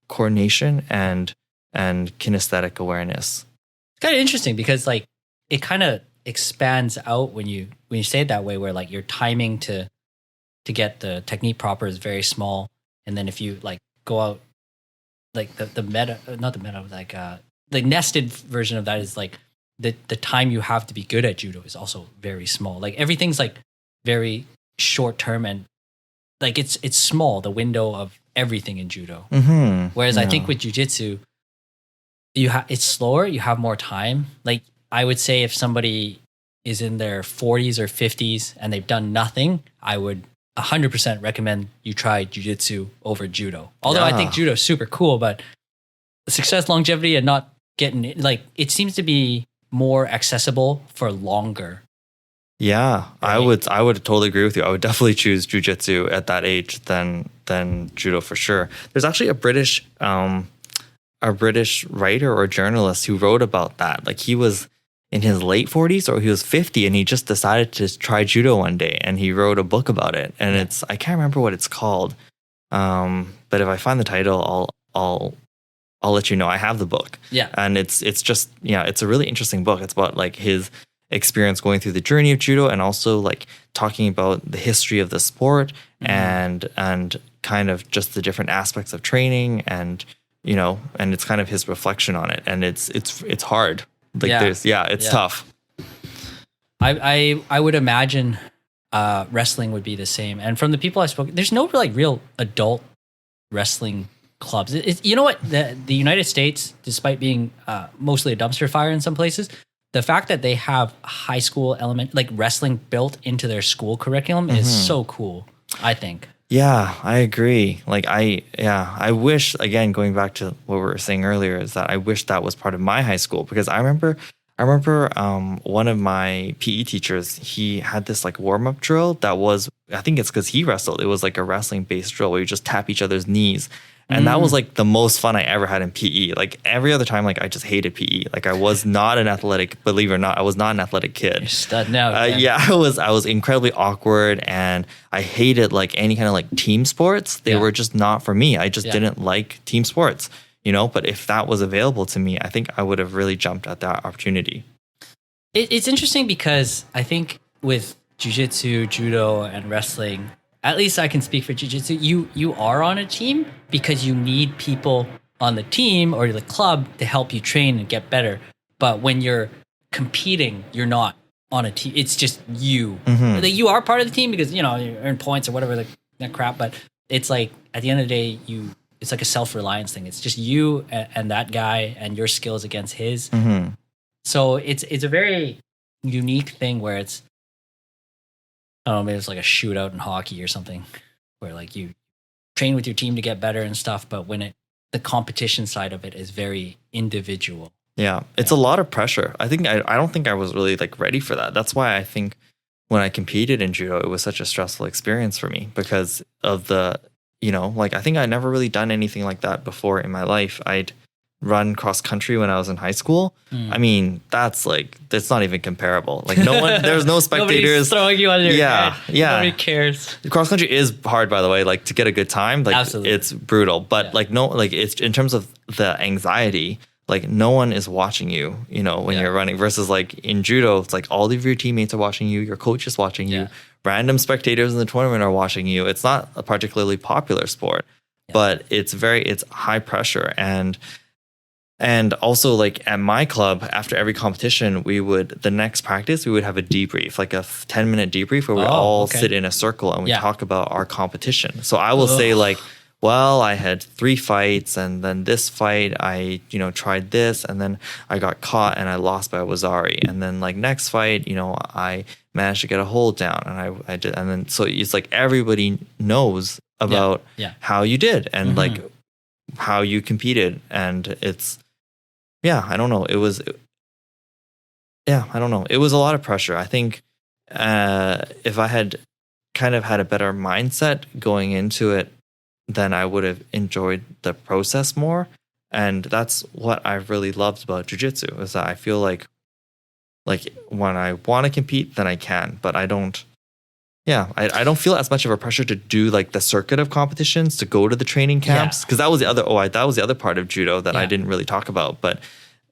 coordination and kinesthetic awareness. It's kind of interesting because like it kind of expands out when you say it that way, where like your timing to get the technique proper is very small. And then if you like go out, like the nested version of that is like the time you have to be good at judo is also very small. Like everything's like very short term and like it's small, the window of everything in judo. Whereas I think with jiu-jitsu, it's slower, you have more time. Like I would say if somebody is in their 40s or 50s and they've done nothing, I would 100% recommend you try jiu-jitsu over judo. Although I think judo is super cool, but success, longevity, and not getting like it seems to be more accessible for longer. Yeah, right? I would totally agree with you. I would definitely choose jiu-jitsu at that age than judo for sure. There's actually a British writer or journalist who wrote about that. Like he was in his late 40s or he was 50 and he just decided to try judo one day and he wrote a book about it. And I can't remember what it's called. But if I find the title, I'll let you know. I have the book. Yeah. And it's just, it's a really interesting book. It's about like his experience going through the journey of judo and also like talking about the history of the sport and kind of just the different aspects of training and it's kind of his reflection on it. And it's hard. Like it's tough. I would imagine wrestling would be the same. And from the people I spoke, there's no like real adult wrestling clubs. You know what? The United States, despite being mostly a dumpster fire in some places, the fact that they have high school element like wrestling built into their school curriculum is so cool, I think. Yeah, I agree. Like I wish, again, going back to what we were saying earlier, is that I wish that was part of my high school, because I remember one of my PE teachers, he had this like warm up drill that was, I think it's because he wrestled. It was like a wrestling based drill where you just tap each other's knees. And that was like the most fun I ever had in PE. Like every other time, like I just hated PE. Like I was not an athletic, believe it or not, I was not an athletic kid. You're stud now. Yeah, I was incredibly awkward, and I hated like any kind of like team sports. They were just not for me. I just didn't like team sports, you know. But if that was available to me, I think I would have really jumped at that opportunity. It's interesting because I think with jiu-jitsu, judo, and wrestling, at least I can speak for jiu-jitsu, you are on a team because you need people on the team or the club to help you train and get better. But when you're competing, you're not on a team. It's just you. Like, you are part of the team because, you know, you earn points or whatever that crap. But it's like at the end of the day, it's like a self-reliance thing. It's just you and that guy and your skills against his. So it's a very unique thing where it's, I don't know, maybe it's like a shootout in hockey or something where like you train with your team to get better and stuff, but when the competition side of it is very individual. Yeah, it's a lot of pressure. I think I don't think I was really like ready for that. That's why I think when I competed in judo, it was such a stressful experience for me because of the, you know, like I think I'd never really done anything like that before in my life. I'd run cross country when I was in high school. I mean, that's not even comparable. Like no one, there's no spectators. Nobody's throwing you under your head. Yeah. Nobody cares. Cross country is hard, by the way, like to get a good time. Like Absolutely. It's brutal, but like no, like it's in terms of the anxiety, like no one is watching you, you know, when you're running versus like in judo, it's like all of your teammates are watching you. Your coach is watching you. Random spectators in the tournament are watching you. It's not a particularly popular sport, but it's high pressure. And also, like at my club, after every competition, the next practice, we would have a debrief, like a 10-minute debrief where we all sit in a circle and we talk about our competition. So I will say like, well, I had 3 fights, and then this fight, I, you know, tried this, and then I got caught and I lost by Wazari. And then like next fight, you know, I managed to get a hold down, and I did. And then, so it's like everybody knows about how you did and like how you competed. And it's, I don't know. It was a lot of pressure. I think if I had kind of had a better mindset going into it, then I would have enjoyed the process more. And that's what I really loved about jiu-jitsu, is that I feel like when I want to compete, then I can, but I don't. I don't feel as much of a pressure to do like the circuit of competitions, to go to the training camps, because that was the other part of judo that I didn't really talk about. But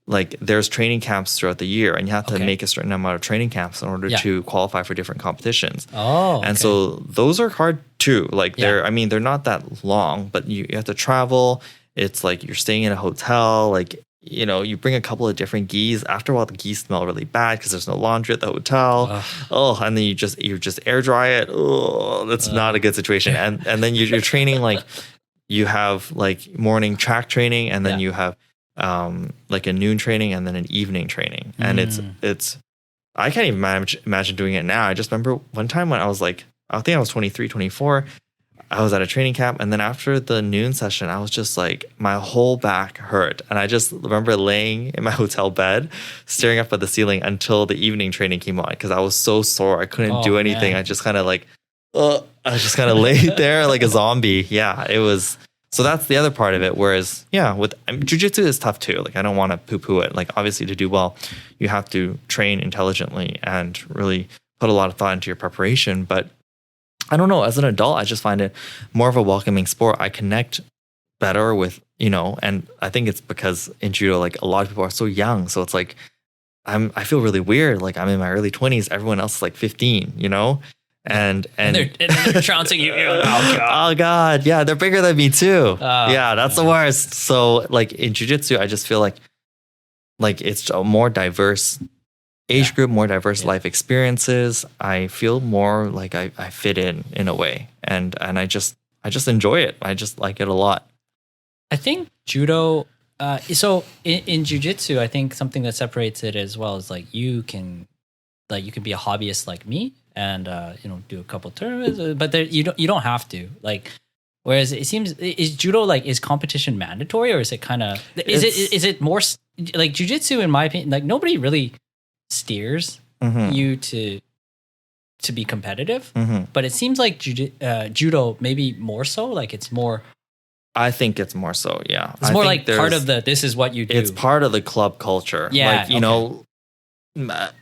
like there's training camps throughout the year, and you have to make a certain amount of training camps in order to qualify for different competitions. And so those are hard too. Like they're not that long, but you have to travel. It's like you're staying in a hotel, like, you know, you bring a couple of different gis. After a while, the gis smell really bad because there's no laundry at the hotel. And then you just air dry it. Oh, that's not a good situation. And then you're training, like you have like morning track training, and then you have like a noon training, and then an evening training. And it's I can't even imagine doing it now. I just remember one time when I was like, I think I was 23, 24. I was at a training camp, and then after the noon session, I was just like, my whole back hurt. And I just remember laying in my hotel bed, staring up at the ceiling until the evening training came on, because I was so sore. I couldn't do anything. Man. I just kind of like, I just kind of laid there like a zombie. Yeah, it was. So that's the other part of it. Whereas, with jiu-jitsu is tough too. Like, I don't want to poo-poo it. Like, obviously to do well, you have to train intelligently and really put a lot of thought into your preparation. But I don't know, as an adult, I just find it more of a welcoming sport. I connect better with, you know, and I think it's because in judo, like a lot of people are so young. So it's like, I feel really weird. Like I'm in my early 20s. Everyone else is like 15, you know? And they're trouncing you. Oh God. Yeah. They're bigger than me too. That's the worst. So like in jiu-jitsu, I just feel like it's a more diverse age group, more diverse life experiences, I feel more like I fit in a way, and I just enjoy it. I just like it a lot. I think judo. So in jujitsu, I think something that separates it as well is like you can be a hobbyist like me and do a couple tournaments, but you don't have to like. Whereas it seems, is judo like, is competition mandatory, or is it kind of, is it more like jujitsu? In my opinion, like nobody really steers you to be competitive, but it seems like judo maybe more so. Like it's more. I think it's more so. Yeah, it's more like part of this is what you do. It's part of the club culture. Yeah, like you know,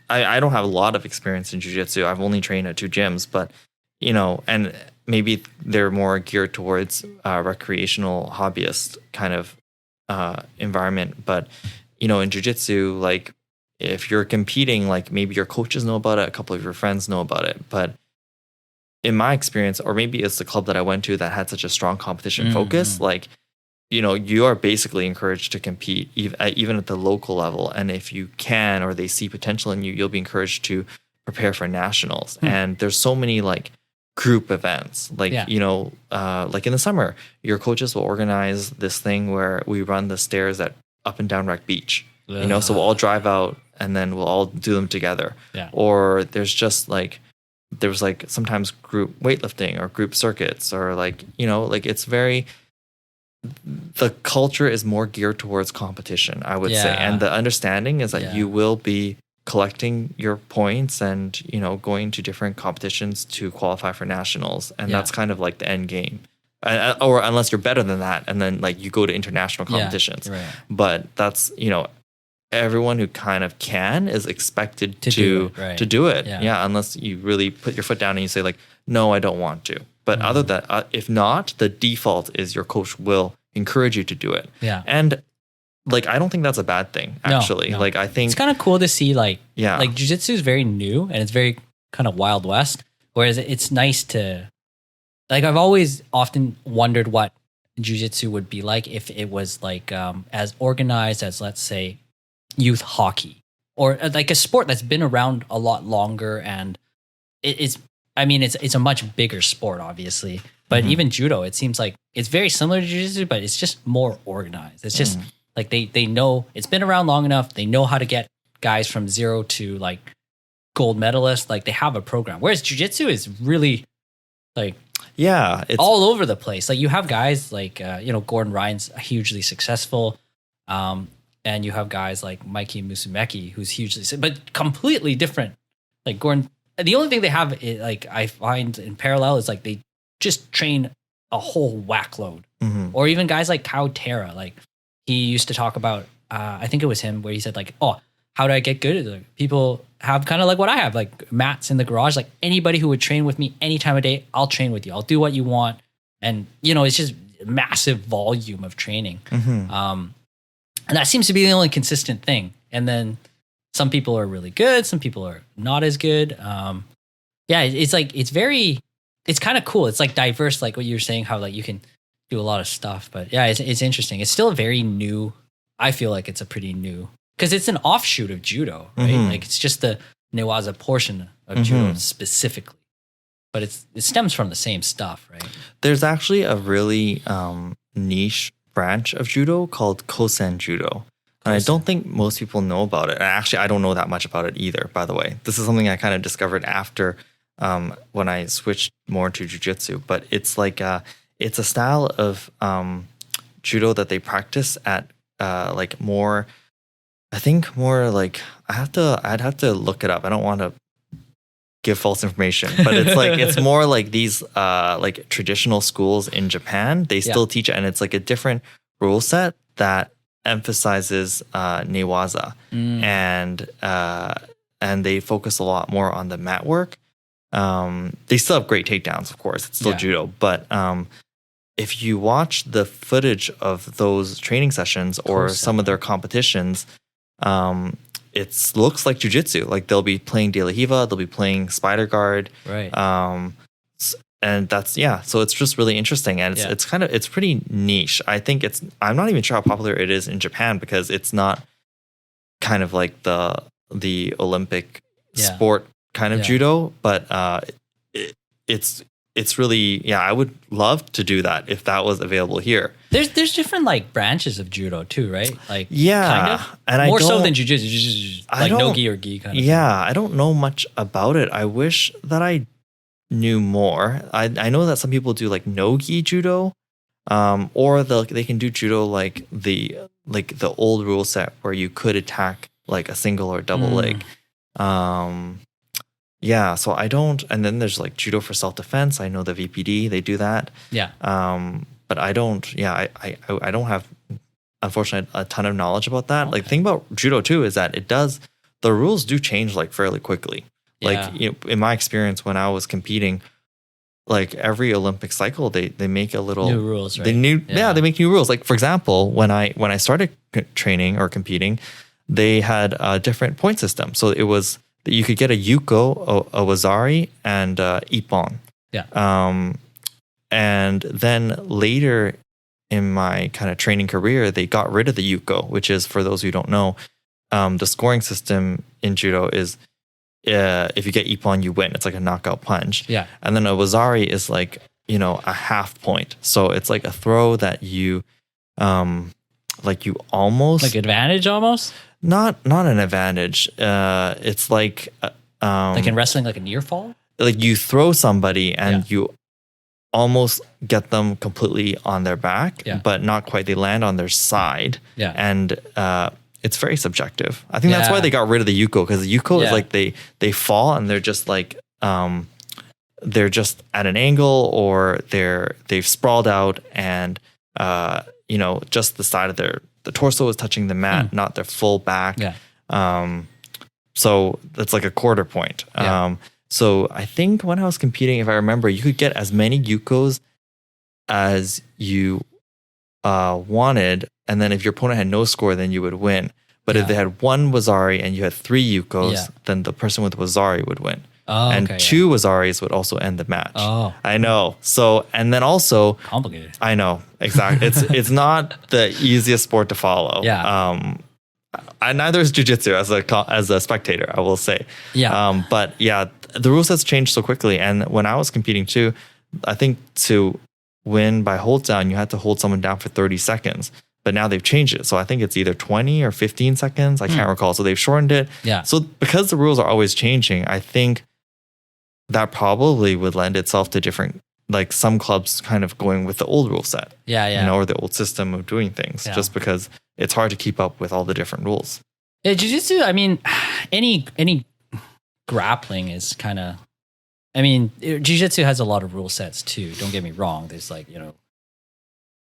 I don't have a lot of experience in jiu-jitsu. I've only trained at 2 gyms, but and maybe they're more geared towards recreational hobbyist kind of environment. But in jiu-jitsu, like if you're competing, like maybe your coaches know about it, a couple of your friends know about it. But in my experience, or maybe it's the club that I went to that had such a strong competition focus, like you are basically encouraged to compete even at the local level. And if you can, or they see potential in you, you'll be encouraged to prepare for nationals. And there's so many like group events, like like in the summer, your coaches will organize this thing where we run the stairs at Up and Down Rec Beach. So we'll all drive out and then we'll all do them together. Or there's just like sometimes group weightlifting or group circuits, or like it's very, the culture is more geared towards competition, I would say. And the understanding is that you will be collecting your points and going to different competitions to qualify for nationals, and that's kind of like the end game, or unless you're better than that, and then like you go to international competitions. But that's everyone who kind of can is expected to do it. Unless you really put your foot down and you say like, no, I don't want to. But other than that, if not, the default is your coach will encourage you to do it. And like, I don't think that's a bad thing, actually. No. Like, I think it's kind of cool to see, like jiu-jitsu is very new and it's very kind of Wild West. Whereas it's nice to, like, I've always often wondered what jiu-jitsu would be like if it was like as organized as, let's say, youth hockey, or like a sport that's been around a lot longer. And it's a much bigger sport, obviously. But even judo, it seems like it's very similar to jiu-jitsu, but it's just more organized. It's just like they know it's been around long enough. They know how to get guys from zero to like gold medalists. Like they have a program. Whereas jiu-jitsu is really like it's all over the place. Like you have guys like Gordon Ryan's hugely successful, and you have guys like Mikey Musumeci who's hugely, but completely different. Like Gordon, the only thing they have, like I find in parallel, is like they just train a whole whack load. Or even guys like Kyle Terra, like he used to talk about, I think it was him, where he said like, oh, how do I get good at it? People have kind of like what I have, like mats in the garage. Like anybody who would train with me any time of day, I'll train with you. I'll do what you want. And, it's just massive volume of training. And that seems to be the only consistent thing. And then some people are really good. Some people are not as good. It's like, it's kind of cool. It's like diverse, like what you were saying, how like you can do a lot of stuff. But yeah, it's interesting. It's still a very new, I feel like it's a pretty new, because it's an offshoot of judo, right? Like it's just the Newaza portion of judo specifically. But it stems from the same stuff, right? There's actually a really niche branch of judo called Kosen Judo. And I don't think most people know about it. Actually, I don't know that much about it either, by the way. This is something I kind of discovered after when I switched more to jiu-jitsu. But it's like it's a style of judo that they practice at like more, I think more like, I'd have to look it up. I don't want to give false information, but it's like, it's more like these like traditional schools in Japan. They still teach it, and it's like a different rule set that emphasizes newaza, and they focus a lot more on the mat work. They still have great takedowns, of course. It's still judo, but if you watch the footage of those training sessions or some of their competitions, it looks like jiu-jitsu. Like they'll be playing De La Riva, they'll be playing Spider Guard, right? And that's so it's just really interesting, and it's pretty niche. I think I'm not even sure how popular it is in Japan, because it's not kind of like the the Olympic Yeah. sport kind of Yeah. judo, but it's really, yeah, I would love to do that if that was available here. There's different like branches of judo too, right? Like Yeah, kind of. and More I so don't- than jujitsu, I like no don't- gi or gi kind of. Yeah, I don't know much about it. I wish that I knew more. I know that some people do like no-gi judo, or they can do judo like the old rule set where you could attack like a single or double leg. Yeah, so I don't. And then there's like judo for self-defense. I know the VPD, they do that. Yeah. But I don't. Yeah, I don't have, unfortunately, a ton of knowledge about that. Like the thing about judo too is that the rules do change like fairly quickly. Like, Yeah. you know, in my experience when I was competing, like every Olympic cycle, they make a little New rules, right? They they make new rules. Like for example, when I started training or competing, they had a different point system. So it was that you could get a Yuko, a Wazari, and Ippon. Yeah. And then later in my kind of training career, they got rid of the Yuko, which is, for those who don't know, the scoring system in judo is if you get Ippon, you win. It's like a knockout punch. Yeah. And then a Wazari is like, you know, a half point. So it's like a throw that you almost Like advantage almost? not an advantage. It's like Like in wrestling, like a near fall? like you throw somebody and Yeah. you almost get them completely on their back, Yeah. but not quite. They land on their side. Yeah. And it's very subjective. I think that's why Yeah. they got rid of the Yuko, because the Yuko is Yeah. like they fall and they're just like they're just at an angle, or they've sprawled out, and you know, just the side of the torso is touching the mat, not their full back. Yeah. So that's like a quarter point. Yeah. So I think when I was competing, if I remember, you could get as many Yukos as you wanted, and then if your opponent had no score, then you would win. But if Yeah. they had one Wazari and you had 3 Yukos, Yeah. then the person with Wazari would win. Oh, And okay, 2 Wazaris would also end the match. Oh, I know. So, and then also, complicated. I know, exactly. It's not the easiest sport to follow. Yeah. Neither is jiu-jitsu as a spectator, I will say. Yeah. But yeah, the rules has changed so quickly. And when I was competing too, I think to win by hold down, you had to hold someone down for 30 seconds. But now they've changed it. So I think it's either 20 or 15 seconds. I can't recall. So they've shortened it. Yeah. So because the rules are always changing, I think that probably would lend itself to different, like some clubs kind of going with the old rule set, Yeah. Yeah. you know, or the old system of doing things, Yeah. just because it's hard to keep up with all the different rules. Yeah, jiu-jitsu, I mean, any grappling is kind of, I mean, jiu-jitsu has a lot of rule sets too. Don't get me wrong. There's like, you know,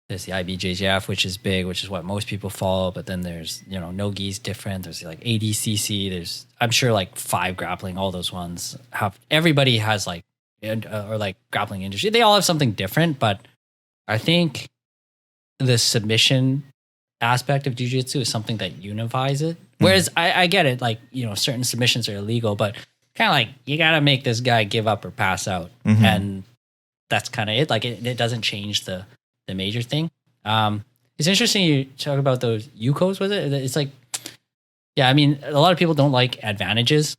there's the IBJJF, which is big, which is what most people follow. But then there's, you know, no-gi's different. There's like ADCC. There's, I'm sure like 5 grappling, all those ones have, everybody has like, or like grappling industry. They all have something different, but I think the submission aspect of jiu-jitsu is something that unifies it. Whereas I get it, like, you know, certain submissions are illegal, but kind of like you got to make this guy give up or pass out. And that's kind of it. Like it doesn't change the major thing. It's interesting you talk about those Yukos, was it? It's like, yeah, I mean, a lot of people don't like advantages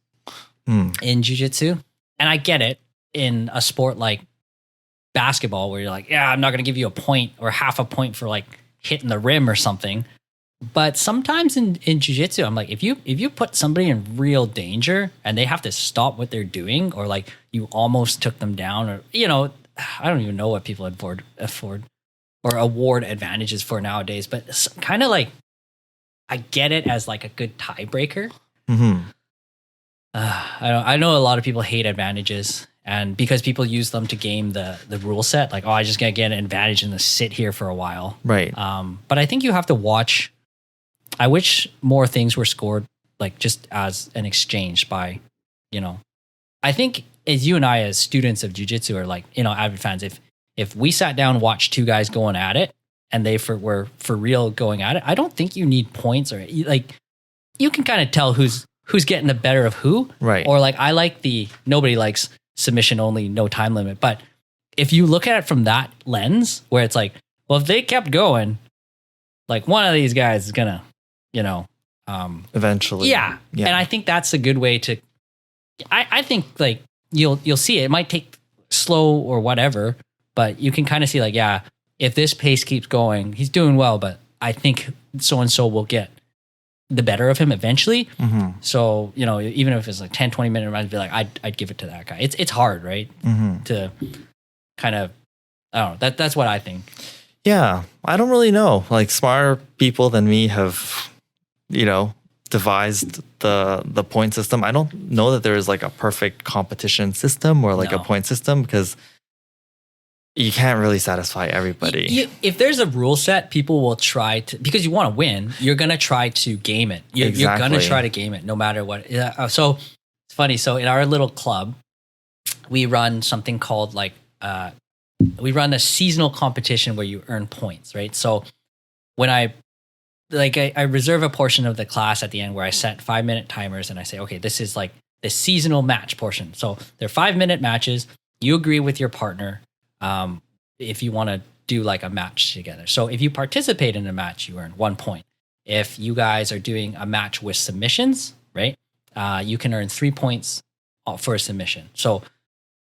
in jiu-jitsu. And I get it in a sport like basketball where you're like, yeah, I'm not going to give you a point or half a point for like hitting the rim or something. But sometimes in jiu-jitsu, I'm like, if you put somebody in real danger and they have to stop what they're doing, or like you almost took them down, or, you know, I don't even know what people afford or award advantages for nowadays, but kind of like, I get it as like a good tiebreaker. I know a lot of people hate advantages, and because people use them to game the rule set, like, oh, I just gotta get an advantage and just sit here for a while. Right. But I think you have to watch. I wish more things were scored like just as an exchange by, you know, I think as you and I as students of jiu-jitsu are like, you know, avid fans, if we sat down and watched 2 guys going at it and they were for real going at it, I don't think you need points, or like you can kind of tell who's getting the better of who. Right. Or like, I like nobody likes submission only, no time limit. But if you look at it from that lens where it's like, well, if they kept going, like one of these guys is gonna, you know, Eventually. Yeah. And I think that's a good way to, I think like you'll see it. It might take slow or whatever, but you can kind of see like, yeah, if this pace keeps going, he's doing well, but I think so-and-so will get the better of him eventually. So, you know, even if it's like 10, 20 minute rounds, be like, I'd give it to that guy. It's hard, right? To kind of, I don't know. That's what I think. Yeah. I don't really know. Like smarter people than me have, you know, devised the point system. I don't know that there is like a perfect competition system or like a point system because you can't really satisfy everybody. If there's a rule set, people will try to, because you want to win, you're going to try to game it. You're going to try to game it no matter what. So it's funny. So in our little club, we run something called like, we run a seasonal competition where you earn points, right? So when I reserve a portion of the class at the end where I set 5-minute timers and I say, okay, this is like the seasonal match portion. So they're 5-minute matches. You agree with your partner if you want to do like a match together. So if you participate in a match, you earn 1 point. If you guys are doing a match with submissions, right, you can earn 3 points for a submission. So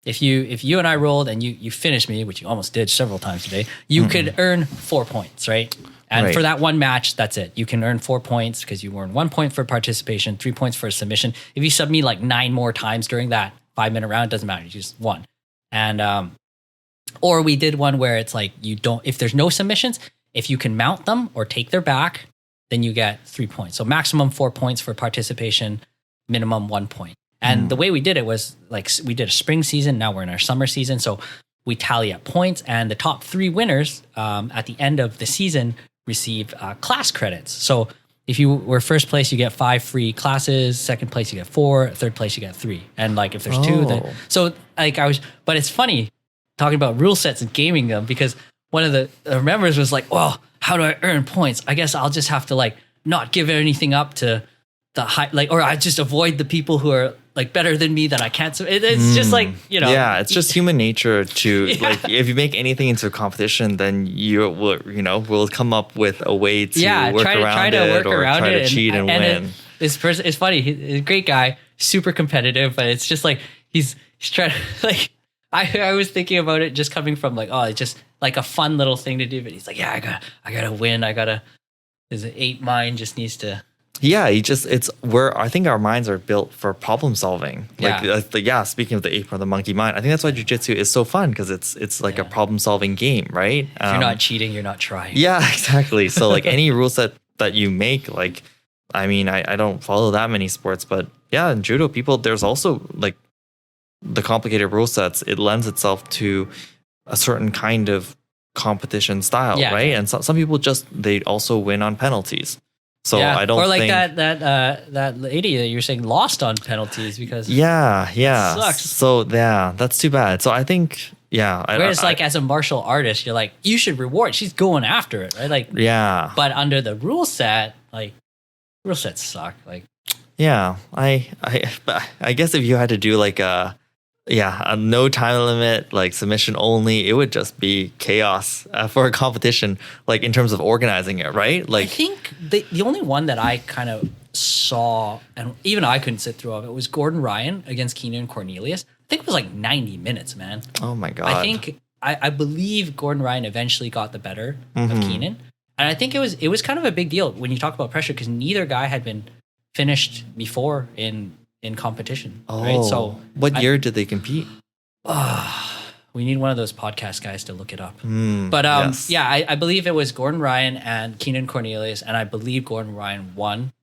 if you and I rolled and you finished me, which you almost did several times today, you could earn 4 points, right? And for that one match, that's it. You can earn 4 points because you earn 1 point for participation, 3 points for a submission. If you sub me like 9 more times during that 5-minute round, it doesn't matter. You just won. And or we did one where it's like if there's no submissions, if you can mount them or take their back, then you get 3 points. So maximum 4 points for participation, minimum 1 point. And the way we did it was like we did a spring season. Now we're in our summer season. So we tally up points, and the top 3 winners at the end of the season receive class credits. So if you were first place, you get 5 free classes. Second place, you get 4. Third place, you get 3. And like if there's 2, then so like but it's funny talking about rule sets and gaming them because one of the members was like, well, how do I earn points? I guess I'll just have to like not give anything up to the high, like, or I just avoid the people who are like better than me that I can't. It's just like, you know. Yeah, it's just human nature to like, if you make anything into a competition, then you will, you know, will come up with a way to work around it or try to cheat and win. This person, it's funny. He's a great guy, super competitive, but it's just like, he's trying to like, I was thinking about it just coming from like, oh, it's just like a fun little thing to do. But he's like, yeah, I gotta win. There's an 8 mind just needs to. Yeah, it's where I think our minds are built for problem solving. Like, speaking of the ape or the monkey mind, I think that's why jiu-jitsu is so fun because it's like a problem solving game, right? If you're not cheating, you're not trying. Yeah, exactly. So like any rule set that you make, like, I mean, I don't follow that many sports, but yeah, in judo, there's also like the complicated rule sets. It lends itself to a certain kind of competition style, right? And some people they also win on penalties. So I don't think... Or like that lady that you were saying lost on penalties because... Yeah. It sucks. So yeah, that's too bad. So I think, yeah. Whereas like as a martial artist, you're like, you should reward. She's going after it, right? Like, yeah. But under the rule set, like, rule sets suck. Like, yeah, I guess if you had to do like a no time limit, like submission only, it would just be chaos for a competition, like in terms of organizing it, right? Like, I think the only one that I kind of saw, and even I couldn't sit through of it, was Gordon Ryan against Keenan Cornelius. I think it was like 90 minutes, man. Oh my God. I think, I believe Gordon Ryan eventually got the better of Keenan. And I think it was kind of a big deal when you talk about pressure because neither guy had been finished before in competition. Oh, right? So what year did they compete? We need one of those podcast guys to look it up. But yes. Yeah, I believe it was Gordon Ryan and Keenan Cornelius, and I believe Gordon Ryan won.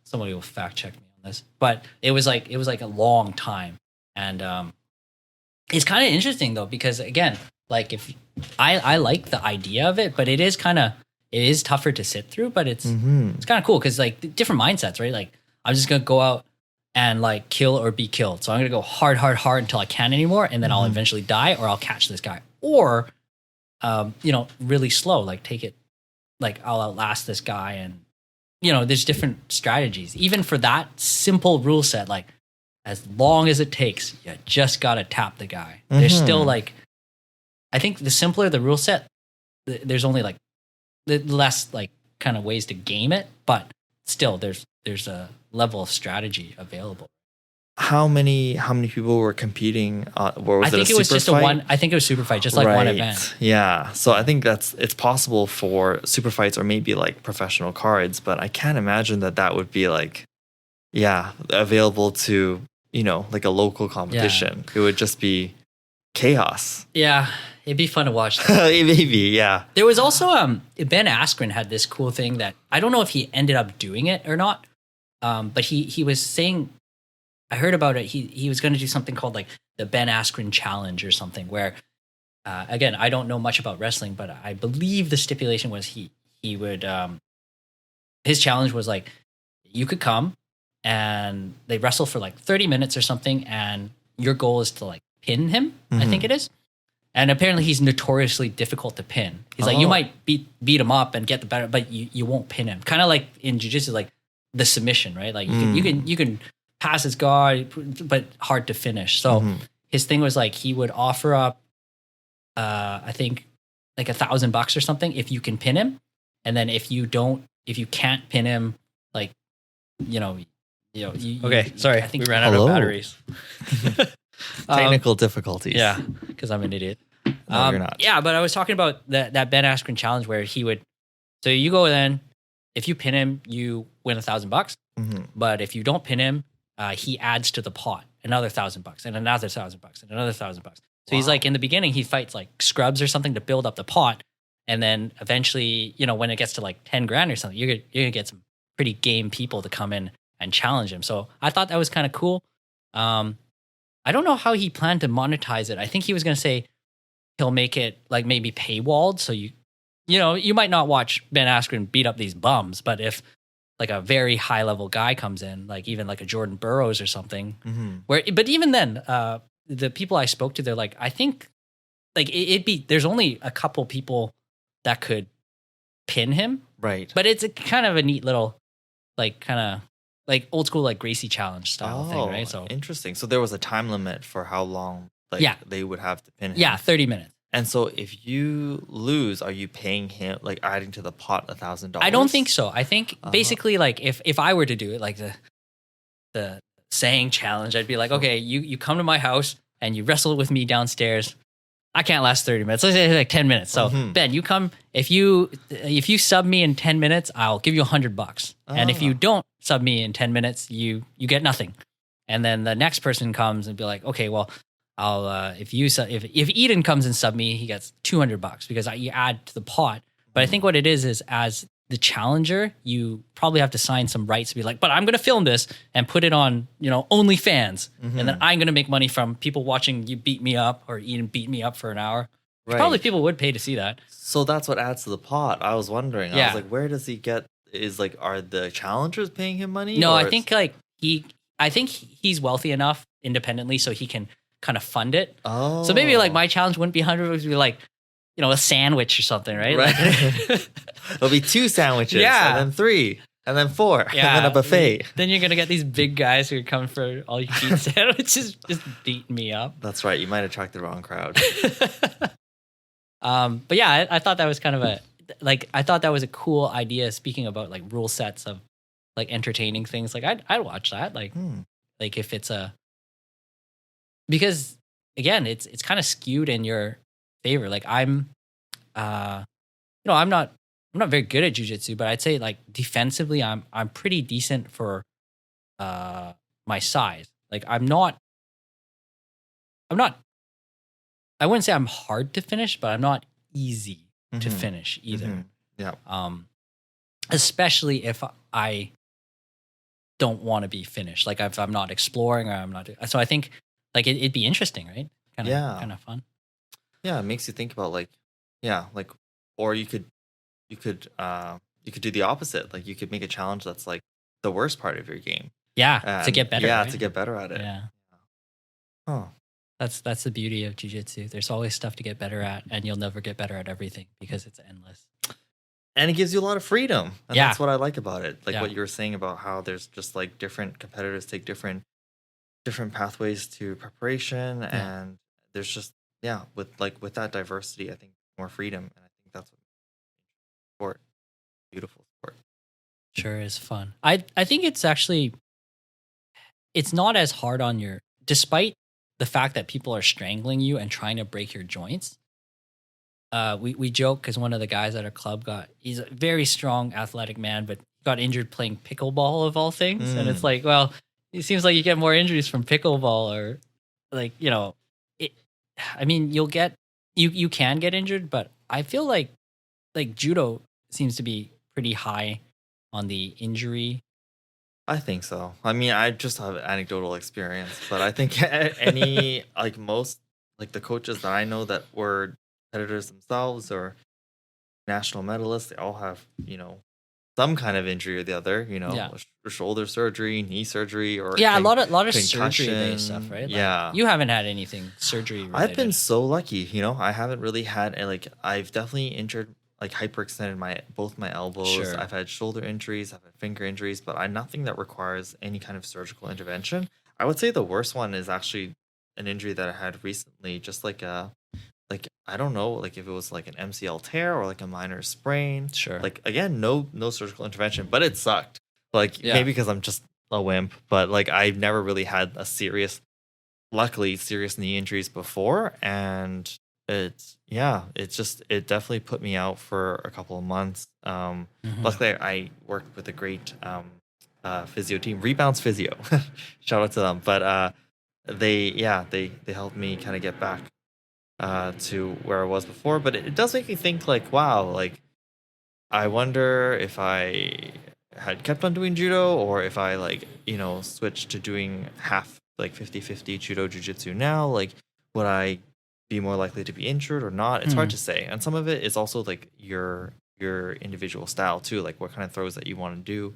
Somebody will fact check me on this, but it was like a long time, and it's kind of interesting though because again, like if I like the idea of it, but it is tougher to sit through, but it's kind of cool because like different mindsets, right? Like I'm just gonna go out and like kill or be killed. So I'm going to go hard until I can't anymore. And then I'll eventually die or I'll catch this guy or, really slow, like take it, like I'll outlast this guy. And, there's different strategies, even for that simple rule set, like as long as it takes, you just got to tap the guy. There's still like, I think the simpler the rule set, there's only like the less like kind of ways to game it, but still there's a level of strategy available. How many people were competing? Or was I think a it was super just fight? a one. I think it was super fight, just like one event. Yeah. So I think it's possible for super fights or maybe like professional cards, but I can't imagine that would be like, yeah, available to, like a local competition. It would just be chaos. Yeah, it'd be fun to watch that. Maybe, yeah. There was also Ben Askren had this cool thing that I don't know if he ended up doing it or not, but he was saying, I heard about it. He was going to do something called like the Ben Askren Challenge or something, where again, I don't know much about wrestling, but I believe the stipulation was he would his challenge was like you could come and they wrestle for like 30 minutes or something, and your goal is to like pin him. I think it is. And apparently he's notoriously difficult to pin. He's like, you might beat him up and get the better, but you won't pin him. Kind of like in jiu-jitsu, like the submission, right? Like you can pass his guard, but hard to finish. So his thing was like he would offer up, I think like $1,000 or something if you can pin him, and then if you can't pin him, like Okay, sorry, I think we ran out of batteries. Technical difficulties. Yeah, because I'm an idiot. No, you're not. Yeah, but I was talking about that Ben Askren challenge where he would. So you go then, if you pin him, you win $1,000. But if you don't pin him, he adds to the pot another $1,000 and another $1,000 and another $1,000. So he's like in the beginning he fights like scrubs or something to build up the pot, and then eventually when it gets to like 10 grand or something, you're gonna get some pretty game people to come in and challenge him. So I thought that was kind of cool. I don't know how he planned to monetize it. I think he was going to say he'll make it like maybe paywalled. So you might not watch Ben Askren beat up these bums, but if like a very high level guy comes in, like even like a Jordan Burroughs or something, but even then, the people I spoke to, they're like, I think like there's only a couple people that could pin him. Right. But it's a kind of a neat little, like kind of, like old school, like Gracie challenge style thing, right? So interesting. So there was a time limit for how long they would have to pin him. Yeah, 30 minutes. And so if you lose, are you paying him, like adding to the pot $1,000? I don't think so. I think basically like if I were to do it, like the saying challenge, I'd be like, okay, you come to my house and you wrestle with me downstairs. I can't last 30 minutes. Let's say like 10 minutes. So Ben, you come, if you sub me in 10 minutes, I'll give you $100. And if you don't sub me in 10 minutes, you get nothing. And then the next person comes and be like, okay, well, I'll if Eden comes and sub me, he gets $200 because you add to the pot. But I think what it is as the challenger, you probably have to sign some rights to be like, but I'm going to film this and put it on, OnlyFans. And then I'm going to make money from people watching you beat me up or Eden beat me up for an hour. Right. Probably people would pay to see that. So that's what adds to the pot. I was wondering. I was like, where does he get, are the challengers paying him money? No, I think he's wealthy enough independently so he can kind of fund it. Oh. So maybe like my challenge wouldn't be 100, it would be like, a sandwich or something, right? Right. There'll be 2 sandwiches, and then 3, and then 4, and then a buffet. Then you're gonna get these big guys who are coming for all you can eat sandwiches, just beating me up. That's right. You might attract the wrong crowd. But yeah, I thought that was kind of I thought that was a cool idea. Speaking about like rule sets of like entertaining things, like I'd watch that. Like if it's because again, it's kind of skewed in your favor. Like I'm not very good at jiu-jitsu, but I'd say like defensively I'm pretty decent for my size. Like I wouldn't say I'm hard to finish, but I'm not easy to finish either. Yeah. Especially if I don't want to be finished. Like if I'm not exploring or I'm not. So I think like it'd be interesting, right? Kind of fun. Yeah, it makes you think about or you could do the opposite. Like you could make a challenge that's like the worst part of your game. Yeah, to get better. Yeah, right? to get better at it. Yeah. Oh. That's the beauty of jiu-jitsu. There's always stuff to get better at, and you'll never get better at everything because it's endless. And it gives you a lot of freedom. And that's what I like about it. Like what you were saying about how there's just like different competitors take different pathways to preparation, and there's just with that diversity, I think more freedom, and I think that's what makes sport beautiful sport. Sure is fun. I think it's actually it's not as hard on your despite the fact that people are strangling you and trying to break your joints. We joke because one of the guys at our club he's a very strong athletic man, but got injured playing pickleball of all things. And it's like, well, it seems like you get more injuries from pickleball or like, it, I mean, you can get injured, but I feel like judo seems to be pretty high on the injury. I think so. I mean, I just have anecdotal experience, but I think any like most like the coaches that I know that were competitors themselves or national medalists, they all have, some kind of injury or the other, Yeah. shoulder surgery, knee surgery, or Yeah, a lot of concussion. surgery based stuff, right? Like, Yeah. you haven't had anything surgery related. I've been so lucky, I haven't really had I've definitely injured hyperextended both my elbows. Sure. I've had shoulder injuries, I've had finger injuries, but nothing that requires any kind of surgical intervention. I would say the worst one is actually an injury that I had recently, just I don't know, if it was like an MCL tear or like a minor sprain. Sure. Again, no surgical intervention, but it sucked. Yeah. Maybe because I'm just a wimp, but I've never really had luckily serious knee injuries before, and it definitely put me out for a couple of months. Luckily I worked with a great physio team, Rebounds Physio. Shout out to them. But they helped me kind of get back to where I was before. But it does make me think wow, I wonder if I had kept on doing judo, or if I switched to doing half 50-50 judo jiu-jitsu now, would I be more likely to be injured or not? It's hard to say. And some of it is also your individual style too, what kind of throws that you want to do,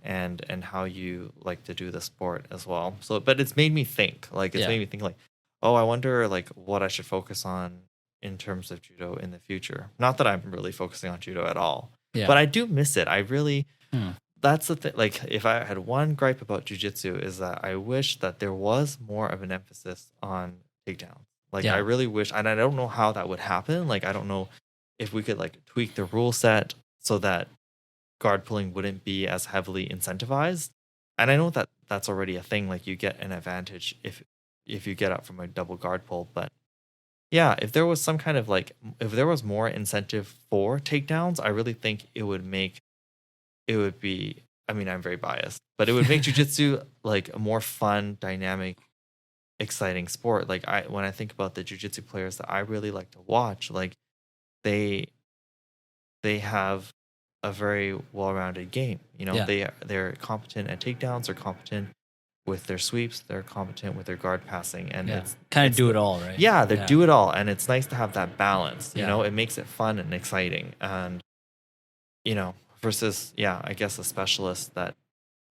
and how you like to do the sport as well. So but it's made me think made me think oh, I wonder what I should focus on in terms of judo in the future. Not that I'm really focusing on judo at all, but I do miss it. I really that's the thing. If I had one gripe about jiu-jitsu, is that I wish that there was more of an emphasis on takedown. I really wish, and I don't know how that would happen. I don't know if we could tweak the rule set so that guard pulling wouldn't be as heavily incentivized. And I know that that's already a thing. You get an advantage if you get up from a double guard pull. But yeah, if there was some kind of if there was more incentive for takedowns, I really think it would be, I mean, I'm very biased, but it would make jiu-jitsu a more fun, dynamic, exciting sport. When I think about the jiu-jitsu players that I really like to watch, they have a very well-rounded game. They're competent at takedowns, they're competent with their sweeps, they're competent with their guard passing, and it's kind of do it all, right? Yeah, they do it all, and it's nice to have that balance. It makes it fun and exciting, and versus I guess a specialist that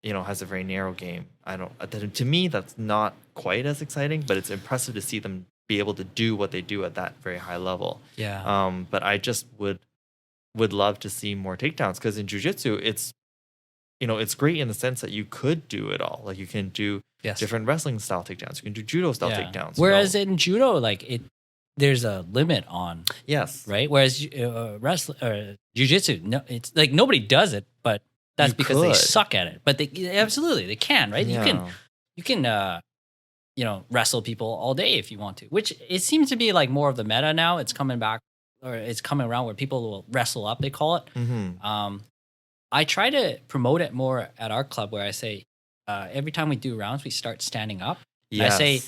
has a very narrow game. To me, that's not quite as exciting, but it's impressive to see them be able to do what they do at that very high level. But I just would love to see more takedowns, because in jiu-jitsu it's it's great in the sense that you could do it all. You can do different wrestling style takedowns, you can do judo style takedowns. Whereas in judo, there's a limit on right. Whereas jiu-jitsu, no, it's nobody does it, but that's because they suck at it. But they absolutely they can, right? You can wrestle people all day if you want to, which it seems to be more of the meta now. It's coming back, or it's coming around where people will wrestle up, they call it. I try to promote it more at our club, where I say every time we do rounds, we start standing up. I say,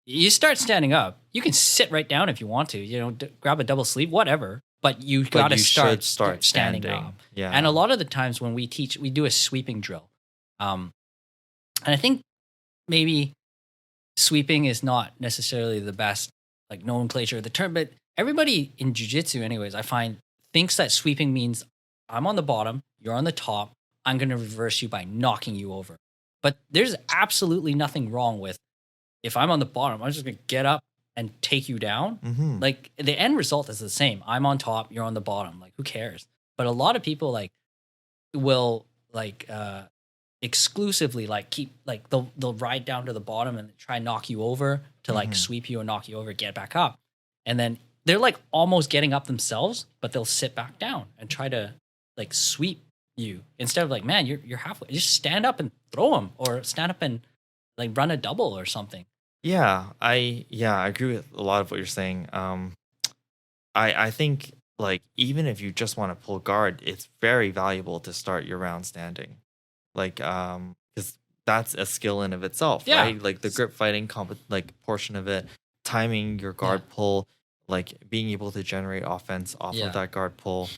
you start standing up, you can sit right down if you want to, grab a double sleeve, whatever, but you got to start standing up. And a lot of the times when we teach, we do a sweeping drill. And I think maybe sweeping is not necessarily the best nomenclature of the term, but everybody in jiu-jitsu anyways, I find, thinks that sweeping means I'm on the bottom, you're on the top, I'm going to reverse you by knocking you over. But there's absolutely nothing wrong with, if I'm on the bottom, I'm just going to get up and take you down. The end result is the same. I'm on top, you're on the bottom. Who cares? But a lot of people will exclusively keep they'll ride down to the bottom and try and knock you over to sweep you and knock you over, get back up. And then they're almost getting up themselves, but they'll sit back down and try to sweep you instead of like, man, you're halfway. Just stand up and throw him, or stand up and like run a double or something. I agree with a lot of what you're saying. I think like even if you just want to pull guard, it's very valuable to start your round standing. Like because that's a skill in of itself, Yeah. right? Like the grip fighting like portion of it, timing your guard pull, like being able to generate offense off Yeah. of that guard pull.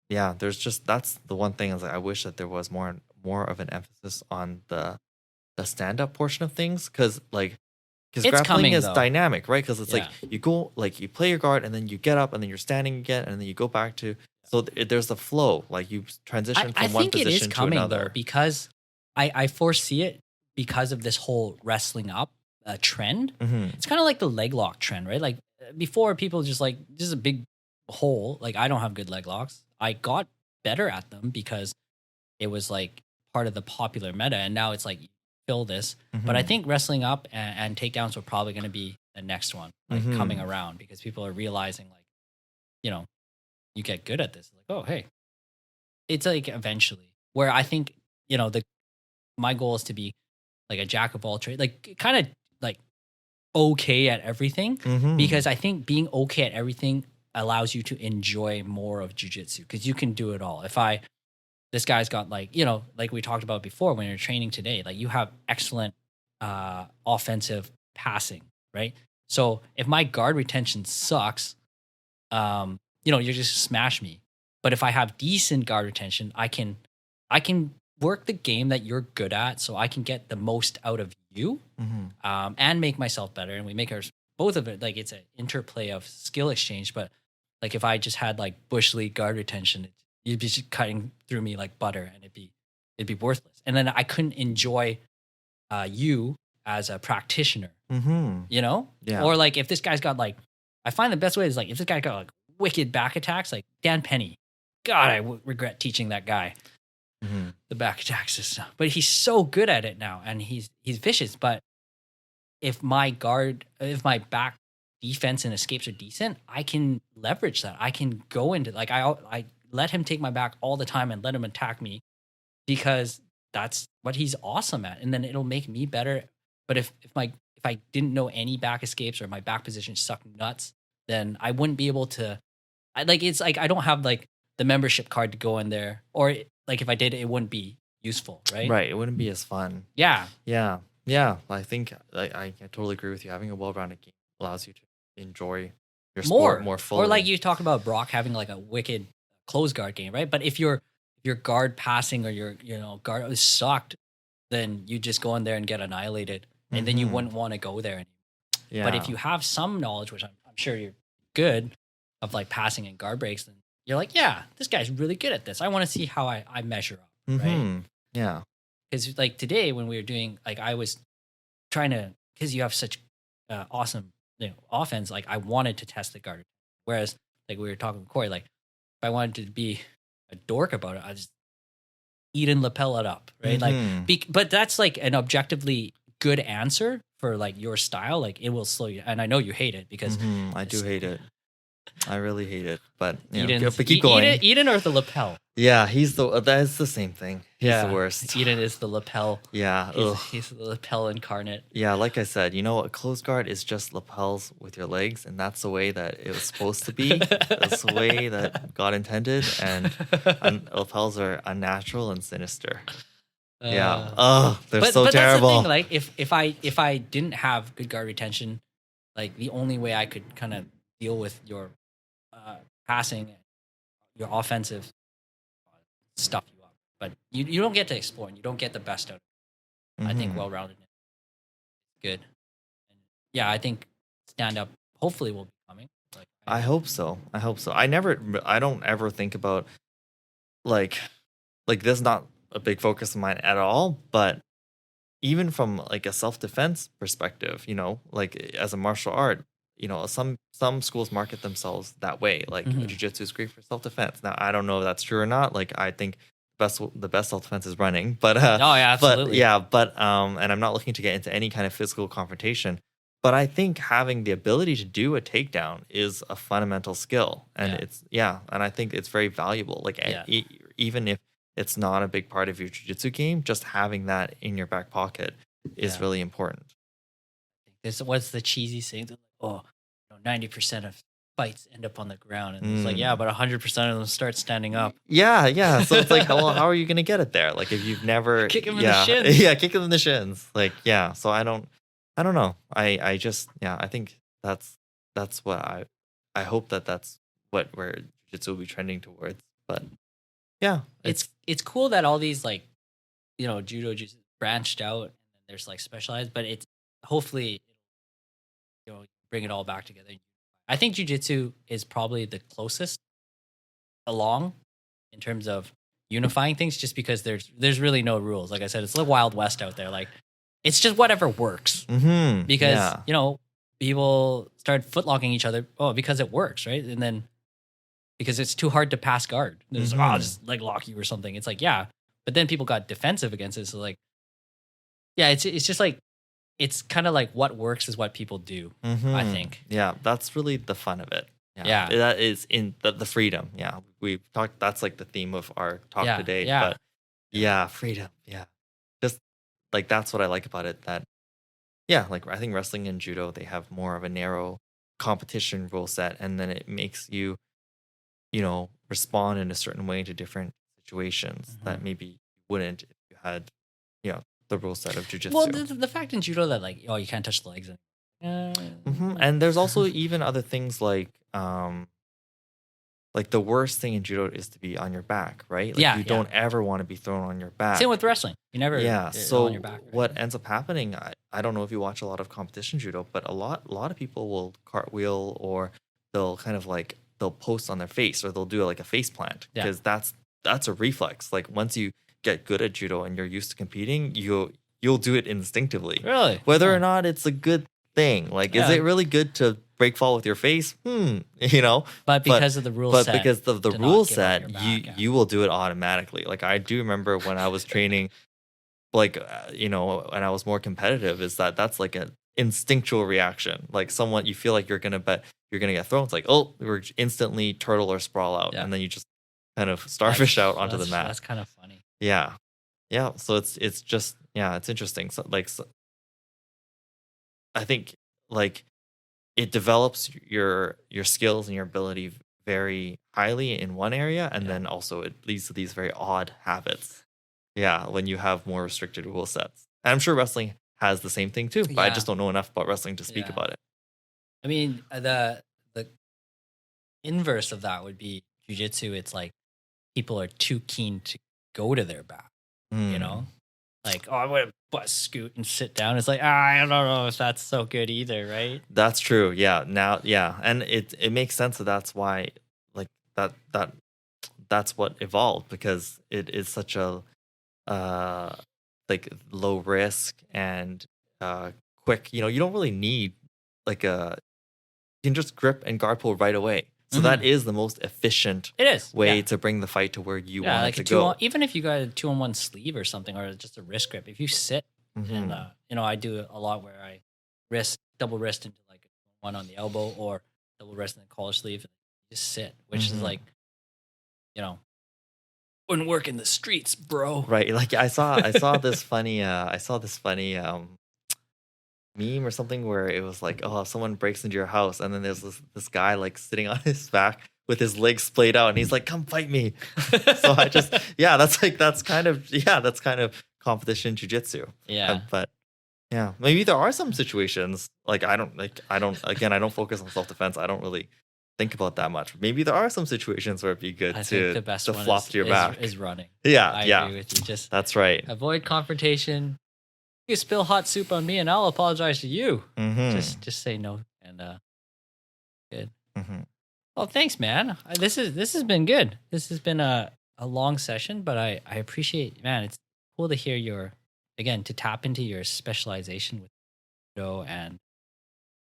Yeah, there's just that's the one thing is like I wish that there was more of an emphasis on the stand up portion of things because It's grappling coming, is though. dynamic, right? Because it's like Yeah. you go like you play your guard and then you get up and then you're standing again and then you go back to so there's a flow like you transition I from one think it position is coming to another. though, because I foresee it because of this whole wrestling up trend. Mhm. It's kind of like the leg lock trend, right? Like before, people just like, this is a big hole. Like I don't have good leg locks. I got better at them because it was like part of the popular meta, and now it's like fill this. But I Mhm. think wrestling up and takedowns are probably going to be the next one, like Mhm. coming around, because people are realizing like, you know, you get good at this. Like, oh hey, it's like eventually where I think, you know, my goal is to be like a jack of all trades, like kind of like okay at everything, Mhm. because I think being okay at everything allows you to enjoy more of jujitsu because you can do it all. This guy's got like, you know, like we talked about before when you're training today, like you have excellent offensive passing, right? So if my guard retention sucks, you know, you just smash me. But if I have decent guard retention, I can work the game that you're good at, so I can get the most out of you, Mhm. and make myself better. And we make our both of it like it's an interplay of skill exchange. But like if I just had like bush league guard retention, you'd be just cutting through me like butter, and it'd be worthless. And then I couldn't enjoy you as a practitioner, Mhm. you know? Yeah. Or like if this guy's got like, I find the best way is like if this guy got like wicked back attacks, like Dan Penny. God, I regret teaching that guy Mhm. the back attack system, but he's so good at it now, and he's vicious. But if my back defense and escapes are decent, I can leverage that. I can go into like I let him take my back all the time and let him attack me because that's what he's awesome at, and then it'll make me better. But if I didn't know any back escapes or my back position sucked nuts, then I wouldn't be able to. It's like I don't have like the membership card to go in there, or like if I did, it wouldn't be useful, right? Right. It wouldn't be as fun. Yeah, Yeah. Yeah. I think I totally agree with you. Having a well-rounded game allows you to enjoy your sport more fully. Or like you talk about Brock having like a wicked close guard game, right? But if your guard passing or your guard is sucked, then you just go in there and get annihilated, and then you Mhm. wouldn't want to go there anymore. Yeah. But if you have some knowledge, which I'm sure you're good of, like passing and guard breaks, then you're like, yeah, this guy's really good at this. I want to see how I measure up, right? Mhm. Yeah. Because like today when we were doing, like I was trying to, because you have such awesome offense, like I wanted to test the guard. Whereas like we were talking with Corey, like if I wanted to be a dork about it, I just eat and lapel it up, right? Mhm. Like, but that's like an objectively good answer for like your style. Like it will slow you, and I know you hate it because Mhm. I do hate it. I really hate it. But Eden's, keep going. Eden or the lapel. Yeah, that's the same thing. He's the worst. Eden is the lapel. Yeah. Ugh. He's the lapel incarnate. Yeah, like I said, you know what? Closed guard is just lapels with your legs, and that's the way that it was supposed to be. That's the way that God intended, and lapels are unnatural and sinister. Yeah. Oh, they're so terrible. That's the thing. Like if I didn't have good guard retention, like the only way I could kind of deal with your passing, your offensive stuff you up, but you don't get to explore, and you don't get the best out of it. I think Mhm. well-rounded is good. And yeah, I think stand up hopefully will be coming. Like I hope so. I hope so. I don't ever think about like this is not a big focus of mine at all, but even from like a self-defense perspective, like as a martial art, some schools market themselves that way. Like Mhm. jiu-jitsu is great for self-defense. Now, I don't know if that's true or not. Like I think the best self-defense is running, but oh yeah, absolutely. and I'm not looking to get into any kind of physical confrontation. But I think having the ability to do a takedown is a fundamental skill, and Yeah. and I think it's very valuable. Like Yeah. even if it's not a big part of your jiu-jitsu game, just having that in your back pocket is Yeah. really important. This what's the cheesy saying? They're like, oh, 90% of fights end up on the ground, and it's like, yeah, but 100% of them start standing up. Yeah. So it's like, well, how are you gonna get it there? Like if you've never Kick 'em in the shins. Yeah, kick him in the shins. Like, yeah. So I don't know. I just I think that's what I hope that's where jiu-jitsu will be trending towards. But yeah, It's cool that all these like judo just branched out and then there's like specialized, but it's hopefully bring it all back together. I think jiu-jitsu is probably the closest along in terms of unifying things, just because there's really no rules. Like I said, it's the Wild West out there. Like it's just whatever works. Because people start footlocking each other because it works, right? And then because it's too hard to pass guard, there's I'll just leg lock you or something. It's like, yeah, but then people got defensive against it. So like, yeah, it's just like, it's kind of like what works is what people do. I think. Yeah, that's really the fun of it. Yeah. That is in the freedom. Yeah, we've talked. That's like the theme of our talk today. Yeah. But yeah, freedom. Yeah, just like that's what I like about it. That like I think wrestling and judo, they have more of a narrow competition rule set, and then it makes you, respond in a certain way to different situations that maybe you wouldn't if you had, the rule set of jiu-jitsu. Well, the fact in judo that like, you can't touch the legs. And there's also even other things like the worst thing in judo is to be on your back, right? Like you don't ever want to be thrown on your back. Same with wrestling. You never so on your back. Right? What ends up happening, I don't know if you watch a lot of competition judo, but a lot of people will cartwheel, or they'll kind of like they'll post on their face, or they'll do like a face plant, because that's a reflex. Like once you get good at judo and you're used to competing, you'll do it instinctively. Really? Whether or not it's a good thing. Like, is it really good to break fall with your face? But because of the rule set. But because of the rule set, you will do it automatically. Like I do remember when I was training, like, when I was more competitive, is that's like an instinctual reaction. Like someone, you feel like you're going to get thrown. It's like, oh, we're instantly turtle or sprawl out. And then you just kind of starfish out onto the mat. That's kind of funny. Yeah. So it's just, it's interesting. So I think like it develops your skills and your ability very highly in one area, and then also it leads to these very odd habits. Yeah, when you have more restricted rule sets. And I'm sure wrestling has the same thing too, but I just don't know enough about wrestling to speak about it. I mean, the inverse of that would be jiu-jitsu. It's like people are too keen to go to their back, Like, I'm going to bust scoot and sit down. It's like, I don't know if that's so good either, right? That's true. Yeah. Now, and it makes sense that's why, like that's what evolved, because it is such a like low risk and quick. You don't really need like you can just grip and guard pull right away. So that is the most efficient way to bring the fight to where you want it to go. Even if you got a 2-on-1 sleeve or something, or just a wrist grip, if you sit, and I do it a lot where I double wrist into like one on the elbow, or double wrist in the collar sleeve, and just sit, which is like, wouldn't work in the streets, bro. Right. Like I saw this funny meme or something where it was like, oh, someone breaks into your house, and then there's this guy like sitting on his back with his legs splayed out, and he's like, come fight me. So I just that's kind of competition jiu-jitsu. But maybe there are some situations, like I don't focus on self-defense. I don't really think about that much. Maybe there are some situations where it'd be good to flop to your back. Is running. I agree with you. Just that's right. Avoid confrontation. You spill hot soup on me and I'll apologize to you. Just say no, and good. Well, thanks, man. This has been good. This has been a long session, but I appreciate, man. It's cool to hear to tap into your specialization with judo, and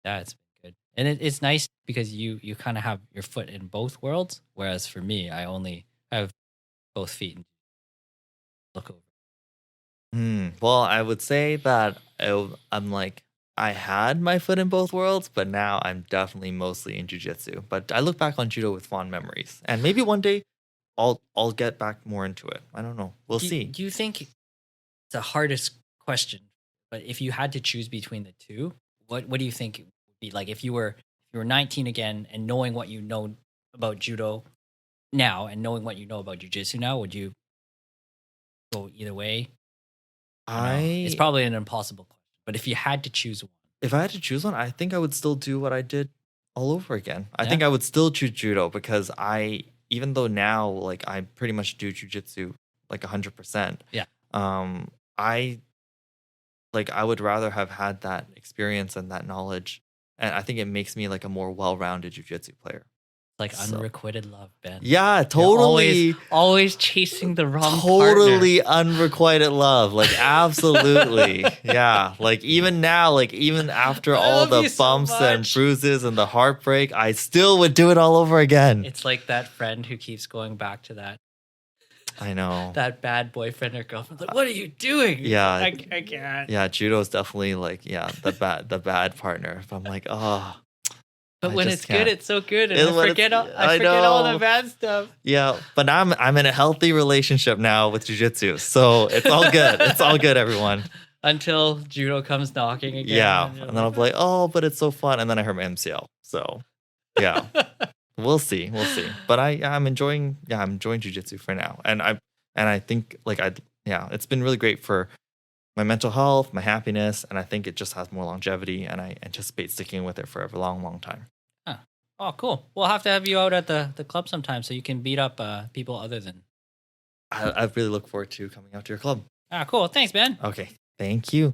it's been good. And it's nice because you kind of have your foot in both worlds, whereas for me, I have both feet and look over. Well, I would say that I'm like, I had my foot in both worlds, but now I'm definitely mostly in jiu-jitsu. But I look back on judo with fond memories. And maybe one day I'll get back more into it. I don't know. We'll see. Do you think it's the hardest question? But if you had to choose between the two, what do you think it would be like if you were 19 again and knowing what you know about judo now and knowing what you know about jiu-jitsu now, would you go either way? It's probably an impossible question, but if you had to choose one. If I had to choose one, I think I would still do what I did all over again. I Yeah? think I would still choose judo because even though now like I pretty much do jujitsu like 100%. Yeah. I would rather have had that experience and that knowledge, and I think it makes me like a more well-rounded jujitsu player. Like So- unrequited love, Ben. Yeah, You're totally. always chasing the wrong Totally unrequited love, like absolutely. Yeah, like even now, like even after I all love the you so bumps and much. bruises and the heartbreak, I still would do it all over again. It's like that friend who keeps going back to that I know. bad boyfriend or girlfriend. Like, what are you doing? Yeah. I can't. Yeah, judo is definitely like the bad partner. If I'm like, oh, But I when just it's can't. good, it's so good, and When I it's- forget all know. the bad stuff. yeah. But now I'm in a healthy relationship now with jujitsu, so it's all good. It's all good, everyone. Until judo comes knocking again. Yeah, you're and then I'll be like, oh, but it's so fun, and then I hurt my MCL. So, yeah, we'll see. But I'm enjoying jujitsu for now, and I think like it's been really great for my mental health, my happiness, and I think it just has more longevity, and I anticipate sticking with it for a long, long time. Oh, cool. We'll have to have you out at the club sometime so you can beat up people other than. I really look forward to coming out to your club. Cool. Thanks, Ben. Okay, thank you.